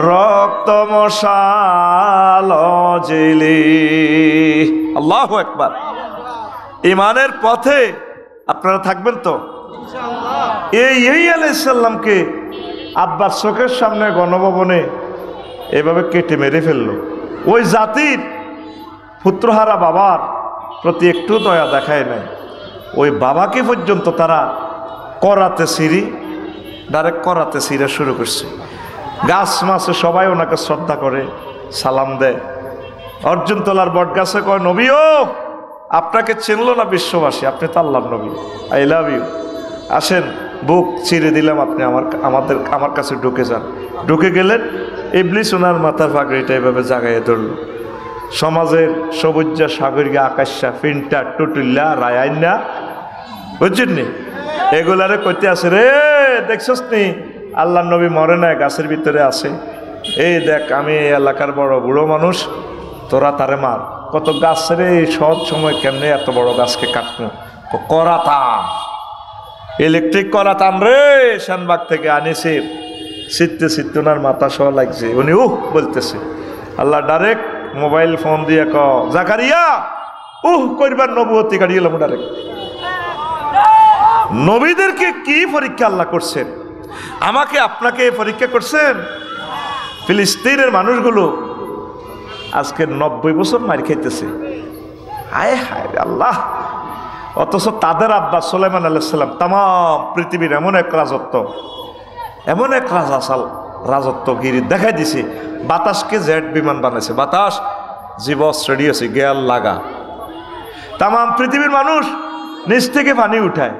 রক্ত মশাল জেলে। আল্লাহু আকবার। ইমানের পথে আপনারা থাকবেন তো? এই আলাইহিস সালামকে আব্বার চোখের সামনে গণভবনে এভাবে কেটে মেরে ফেললো। ওই জাতির পুত্রহারা বাবার প্রতি একটু দয়া দেখায় নাই। ওই বাবাকে পর্যন্ত তারা করাতে সিঁড়ি ডাইরেক্ট করাতে সিঁড়া শুরু করছে। গাছ মাছে সবাই ওনাকে শ্রদ্ধা করে, সালাম দেয়। অর্জুন তোলার বট গাছে কয়, নবী ও আপনাকে চিনল না বিশ্ববাসী, আপনি তো আল্লাহর নবী, আই লাভ ইউ, আসেন বুক ছিঁড়ে দিলাম, আপনি আমার কাছে ঢুকে যান। ঢুকে গেলেন, ইবলিস ওনার মাথার পাগড়িটা এভাবে জাগাইয়ে ধরল। সমাজের সবুজা সাগরিকা আকাশা ফিনটা টুটুল্লা রায়াইনা বুঝছেন নি, এগুলারে কইতে আছে, রে দেখছস নি আল্লাহ নবী মরে নাই, গাছের ভিতরে আছে। এই দেখ আমি এই এলাকার বড় বুড়ো মানুষ, তোরা তারে মার। কত গাছ রে, সব সময় কেমনে এত বড় গাছকে কাটবো? করাতাম, ইলেকট্রিক করাতাম রে, শানবাগ থেকে আনিছি। শীততে শীততে ওনার মাথা সহ লাগছে, উনি বলতেছে। আল্লাহ ডাইরেক্ট মোবাইল ফোন দিয়ে জাকারিয়া করবার নবুয়তি কাটিয়ে এলাম ডাইরেক্ট। নবীদেরকে কি পরীক্ষা আল্লাহ করছেন, আমাকে আপনাকে পরীক্ষা করছেন। ফিলিস্তিনের মানুষগুলো আজকে 90 বছর মার খাইতেছে, হায় হায় আল্লাহ। অথচ তাদের আব্বা সুলাইমান আলাইহিস সালাম তাম পৃথিবীর এমন এক রাজত্ব, এমন এক রাজত্বগিরি দেখাই দিছে। বাতাসকে জেট বিমান বানাইছে, বাতাস জীবস রেডি আছে গেয়াল লাগা। তাম পৃথিবীর মানুষ নিচ থেকে পানি উঠায়,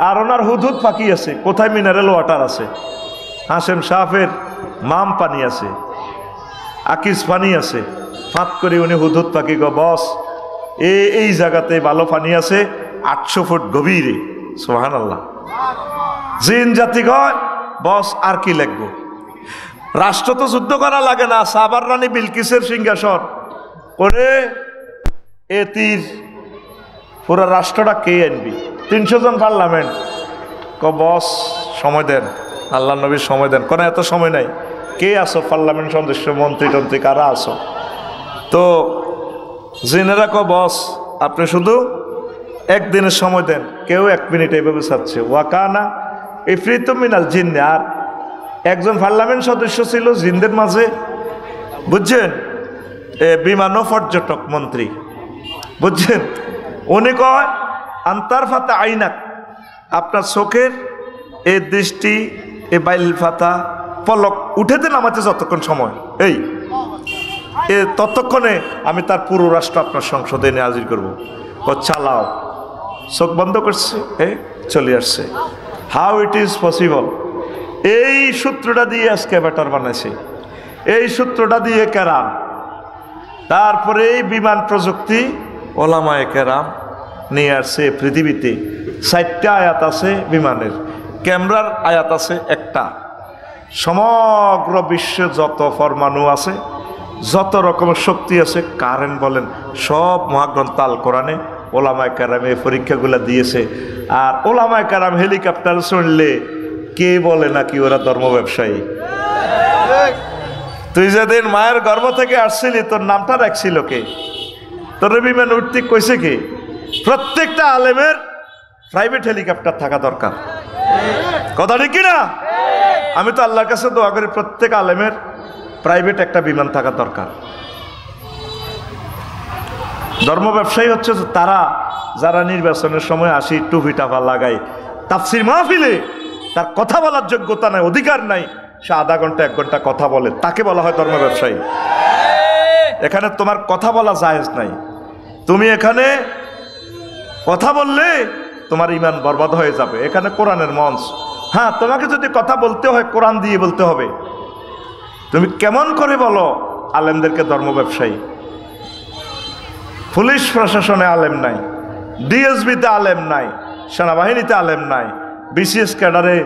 আর ওনার হুদহুদ পাখি আছে, কোথায় মিনারেল ওয়াটার আছে, হাসেম সাহেবের মাম পানি আছে, আকিস পানি আছে। ফাঁত করে উনি হুদহুদ পাখি গো বস এই জায়গাতে ভালো পানি আছে 800 ফুট গভীরে, সুবহানাল্লাহ। জিন জাতি কয় বস আর কি লাগবো, রাষ্ট্র তো যুদ্ধ করা লাগে না, সাবার রানী বিলকিসের সিংহাসন করে এ তীর পুরা রাষ্ট্রটা কে আনবি, 300 জন পার্লামেন্ট। বস সময় দেন, আল্লাহ নবীর সময় দেন। কোনো এত সময় নাই, কে আসো পার্লামেন্ট সদস্য, মন্ত্রী টন্ত্রী কারা আসো? তো জিনেরা বস আপনি শুধু একদিনের সময় দেন, কেউ 1 মিনিট এইভাবে চাচ্ছে। ওয়াকানা ইফরিত মিনাল জিন্নে, আর একজন পার্লামেন্ট সদস্য ছিল জিনদের মাঝে, বুঝছেন, বিমান পর্যটক মন্ত্রী, বুঝছেন। উনি কয় আন্তার ফাতা আইনাক, আপনার চোখের এই দৃষ্টি এই বাইল ফাতা পলক উঠেতে নামাতে যতক্ষণ সময় এই ততক্ষণে আমি তার পুরো রাষ্ট্র আপনার সংসদে এনে হাজির করবো। ও চালাও, চোখ বন্ধ করছে, চলে আসছে। How it is possible? এই সূত্রটা দিয়ে আজকে ব্যাটার বানাইছে, এই সূত্রটা দিয়ে কেরাম। তারপরে এই বিমান প্রযুক্তি ওলামায়ে কেরাম নিয়ে আসছে পৃথিবীতে। 4টা আয়াত আছে বিমানের, ক্যামেরার আয়াত আছে একটা। সমগ্র বিশ্বে যত পরমাণু আছে, যত রকমের শক্তি আছে, কারেন্ট বলেন, সব মহাগ্রন্থ আল কোরআনে ওলামায়ে কেরাম এই পরীক্ষাগুলো দিয়েছে। আর ওলামায়ে কেরাম হেলিকপ্টার শুনলে কে বলে নাকি ওরা ধর্ম ব্যবসায়ী? তুই যেদিন মায়ের গর্ভ থেকে আসছিলি তোর নামটা রাখছিল কে? তোর বিমান উঠতে কইছে কে? প্রত্যেকটা আলেমের প্রাইভেট হেলিকপ্টার থাকা দরকার, কথা ঠিক কিনা? আমি তো আল্লাহর কাছে দোয়া করি প্রত্যেক আলেমের প্রাইভেট একটা বিমান থাকা দরকার। ধর্ম ব্যবসায়ী হচ্ছে তারা যারা নির্বাচনের সময় আসি টুপি টাপা লাগায়, তাফসির মাহফিলে তার কথা বলার যোগ্যতা নাই, অধিকার নাই, সে আধা ঘন্টা 1 ঘন্টা কথা বলে, তাকে বলা হয় ধর্ম ব্যবসায়ী। এখানে তোমার কথা বলা জায়েজ নাই, তুমি এখানে কথা বললে তোমার ইমান বরবাদ হয়ে যাবে। এখানে কোরআনের মঞ্চ, হ্যাঁ তোমাকে যদি কথা বলতে হয় কোরআন দিয়ে বলতে হবে। তুমি কেমন করে বলো আলেমদেরকে ধর্ম ব্যবসায়ী? পুলিশ প্রশাসনে আলেম নাই, ডিএসবিতে আলেম নাই, সেনাবাহিনীতে আলেম নাই, বিসিএস ক্যাডারে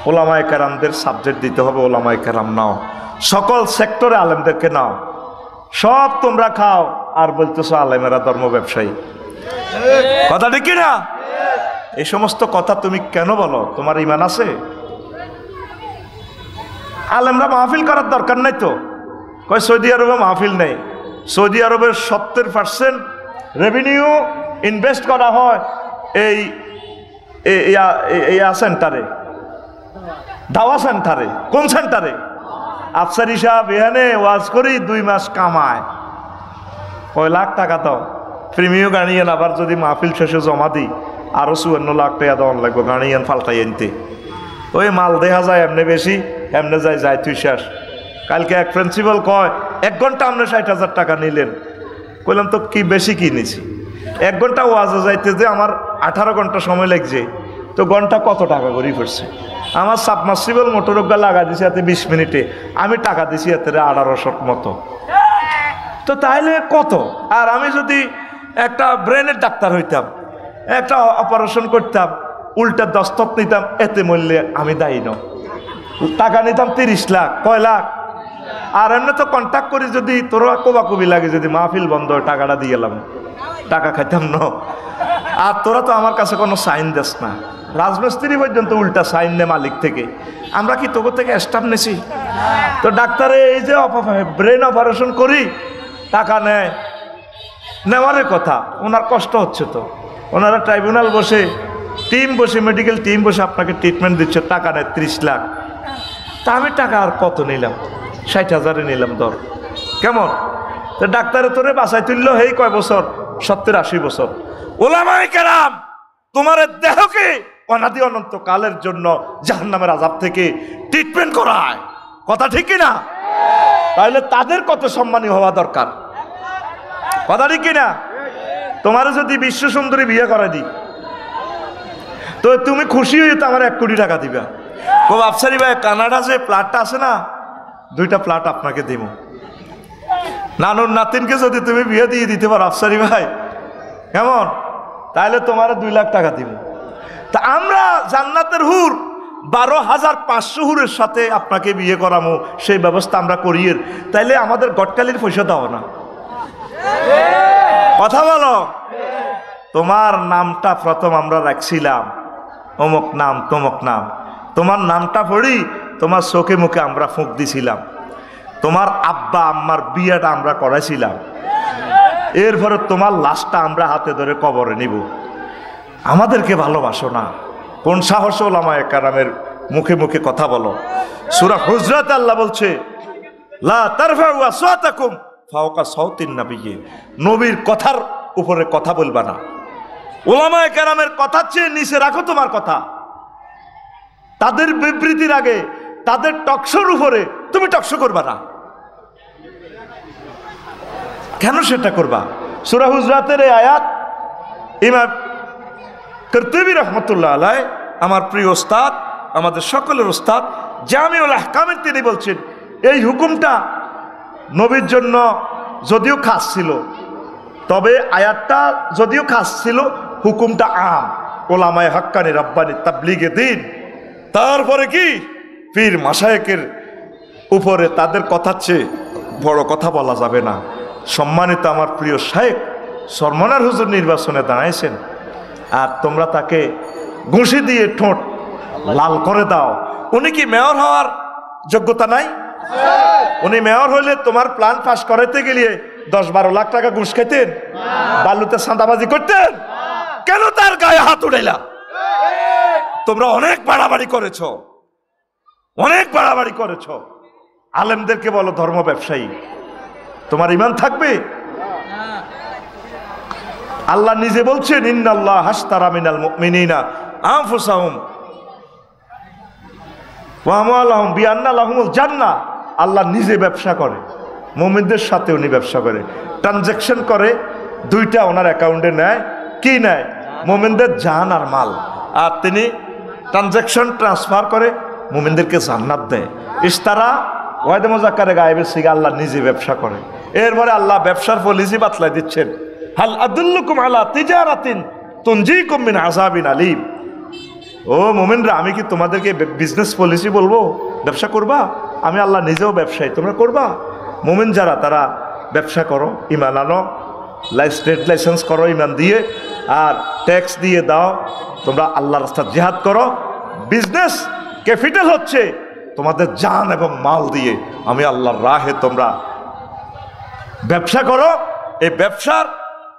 ওলামায়ে কেরামদের সাবজেক্ট দিতে হবে। ওলামায়ে কেরাম নাও, সকল সেক্টরে আলেমদেরকে নাও। সব তোমরা খাও আর বলতেছো আলেমেরা ধর্ম ব্যবসায়ী। কথা ঠিক না? এই সমস্ত কথা তুমি কেন বলো? তোমার ঈমান আছে? আলেমরা মাহফিল করার দরকার নাই তো। কয় সৌদি আরবে মাহফিল নেই। সৌদি আরবের 70% রেভিনিউ ইনভেস্ট করা হয় এই সেন্টারে, দাওয়া সেন্টারে। কোন সেন্টারে? আফসারি সাহেব এখানে ওয়াজ করি 2 মাস কামায় কয় লাখ টাকা। দাও প্রিমিয় গাড়িয়ান, আবার যদি মাহফিল শেষে জমা দিই আরো 54 লাখ টাকা দেওয়ান লাগবে গাড়িয়ান ফাল্টাই আনতে। ওই মাল দেখা যায় এমনি বেশি, এমনি যায় তুই শেষ। কালকে এক প্রিন্সিপাল কয় 1 ঘন্টা আপনি 60,000 টাকা নিলেন। বললাম তো কি বেশি কি নিছি? 1 ঘন্টা ওয়াজে যাইতে যে আমার 18 ঘন্টা সময় লাগছে, তো ঘন্টা কত টাকা করে পড়ছে? আমার সাবমার্সিবল মোটরগা লাগা দিছি এতে 20 মিনিটে, আমি টাকা দিছি এতে 1800 মতো। তো তাইলে কত? আর আমি যদি একটা ব্রেনের ডাক্তার হইতাম, একটা অপারেশন করতাম, উল্টা দস্তক নিতাম, এতে মূল্যে আমি দায়ী ন। টাকা নিতাম 30 লাখ, কয় লাখ? আর এমনি তো কন্ট্যাক্ট করি যদি তোরা কোবাকুবি লাগে, যদি মাহফিল বন্ধ টাকাটা দিয়ে গেলাম, টাকা খাইতাম ন। আর তোরা তো আমার কাছে কোনো সাইন দেস না। রাজমিস্ত্রি পর্যন্ত উল্টা সাইন নে মালিক থেকে। আমরা কি তোকে থেকে স্টাফ নেছি? তো ডাক্তারে এই যে ব্রেন অপারেশন করি টাকা নেয়, নেওয়ার কথা। ওনার কষ্ট হচ্ছে তো, ওনারা ট্রাইব্যুনাল বসে টিম বসে, মেডিকেল টিম বসে আপনাকে ট্রিটমেন্ট দিচ্ছে, টাকা নেয় 30 লাখ। তা আমি টাকা আর কত নিলাম? 60,000 নিলাম ধর। কেমন? তো ডাক্তারে তোরে বাসায় তুললো এই কয় বছর? 70-80 বছর। ওলামায়ে কেরাম তোমার দেহকে অনাদি অনন্ত কালের জন্য জাহান্নামের আযাব থেকে ট্রিটমেন্ট করায়। কথা ঠিক কিনা? তাহলে তাদের কত সম্মানী হওয়া দরকার। কথা ঠিক কিনা? তোমার যদি বিশ্ব সুন্দরী বিয়ে করে দিই, তো তুমি খুশি হয়ে তো আমার 1 কোটি টাকা দিবা। ও আফসারি ভাই, কানাডা যে প্লাটটা আছে না, 2টা প্লাট আপনাকে দিব। নানুর নাতিনকে যদি তুমি বিয়ে দিয়ে দিতে পারো আফসারি ভাই, কেমন? তাহলে তোমার 2 লাখ টাকা দিব। তা আমরা জান্নাতের হুর 12,500 হুরের সাথে আপনাকে বিয়ে করামো, সেই ব্যবস্থা আমরা করিয়ে। তাইলে আমাদের গটকালির পয়সা দাও না। কথা বলো। তোমার নামটা প্রথম আমরা রাখছিলাম অমুক নাম তমুক নাম। তোমার নামটা পড়ি তোমার চোখে মুখে আমরা ফুঁক দিছিলাম। তোমার আব্বা আম্মার বিয়েটা আমরা করাইছিলাম। এরপরে তোমার লাশটা আমরা হাতে ধরে কবরে নিব। আমাদেরকে ভালোবাসো না? কোন সাহস ওলামায়ে কেরামের মুখে মুখে কথা বলো? সূরা হুজরাত আল্লাহ বলছে, লা তারফাউ আসওয়াতাকুম ফাওকা সাওতিন নাবিয়্যি। নবীর কথার উপরে কথা বলবা না। ওলামায়ে কেরামের কথার চেয়ে নিচে রাখো তোমার কথা। তাদের বিবৃতির আগে, তাদের টকশোর উপরে তুমি টকশো করবা না। কেন সেটা করবা? সূরা হুজরাতের এই আয়াত ইমাম কুরতুবী রাহমাতুল্লাহ আলাইহি, আমার প্রিয় ওস্তাদ, আমাদের সকলের ওস্তাদ, জামিউল আহকামের তিনি বলছেন, এই হুকুমটা নবীর জন্য যদিও খাস ছিল, তবে আয়াতটা যদিও খাস ছিল, হুকুমটা আম। ওলামায়ে হাক্কানি রাব্বানি তাবলীগে দ্বীন। তারপরে কি পীর মাশায়েখের উপরে তাদের কথার চেয়ে বড় কথা বলা যাবে না। সম্মানিত আমার প্রিয় শায়েখ সরমনার হুজুর নির্বাচনে দাঁড়াইছেন, আর তোমরা তাকে ঘুষি দিয়ে ঠোঁট লাল করে দাও। উনি কি মেয়র হওয়ার যোগ্যতা নাই? উনি মেয়র হইলে তোমার প্ল্যান পাস করাইতে গেলে 10-12 লাখ টাকা ঘুষ খাইতেন, বালুতে সাঁদাবাজি করতেন। কেন তার গায়ে হাত উঠাইলা? তোমরা অনেক বাড়াবাড়ি করেছো, অনেক বাড়াবাড়ি করেছো। আলেমদেরকে বলো ধর্ম ব্যবসায়ী। তোমার ঈমান থাকবে? আল্লাহ নিজে বলছেন, ইন্নাল্লাহ হাশতারা মিনাল মুমিনিনা আনফুসাহুম ওয়া আমওয়ালাহুম বিআন্না লাহুমুল জান্নাহ। আল্লাহ নিজে ব্যবসা করে, মুমিনদের সাথে উনি ব্যবসা করে, ট্রানজাকশন করে। 2টা ওনার অ্যাকাউন্টে নেয়। কি নেয়? মুমিনদের জান আর মাল। আর তিনি ট্রানজাকশন ট্রান্সফার করে মুমিনদেরকে জান্নাত দেয়। ইশতারা ওয়াইদে মুযাক্কারে গায়েবের সিগা আল্লাহ নিজে ব্যবসা করে। এরপরে আল্লাহ ব্যবসার পলিসি বাতলাই দিচ্ছেন, হাল আদুল্লুকুম আলা তিজারাতিন তুনজিকুম মিন আযাবিন আলীম। ও মুমিনরা, আমি কি তোমাদেরকে বিজনেস পলিসি বলবো? ব্যবসা করবা? আমি আল্লাহ নিজেও ব্যবসায়ী, তোমরা করবা? মুমিন যারা, তারা ব্যবসা করো, ইমান আনো, ট্রেড লাইসেন্স করো ইমান দিয়ে, আর ট্যাক্স দিয়ে দাও, তোমরা আল্লাহর রাস্তায় জিহাদ করো। বিজনেস ক্যাপিটাল হচ্ছে তোমাদের জান এবং মাল দিয়ে আমি আল্লাহর রাহে তোমরা ব্যবসা করো। এই ব্যবসার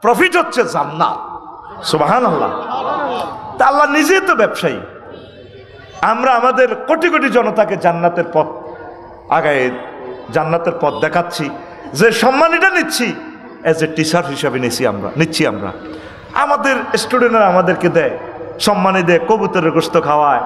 প্রফিট হচ্ছে জান্নাত। সুবহানাল্লাহ। তা আল্লাহ নিজেই তো ব্যবসায়ী। আমরা আমাদের কোটি কোটি জনতাকে জান্নাতের পথ আগায়, জান্নাতের পথ দেখাচ্ছি, যে সম্মানিটা নিচ্ছি এজ এ টিচার হিসাবে নিচ্ছি আমরা। আমাদের স্টুডেন্টরা আমাদেরকে দেয়, সম্মানী দেয়, কবুতরের গোশত খাওয়ায়।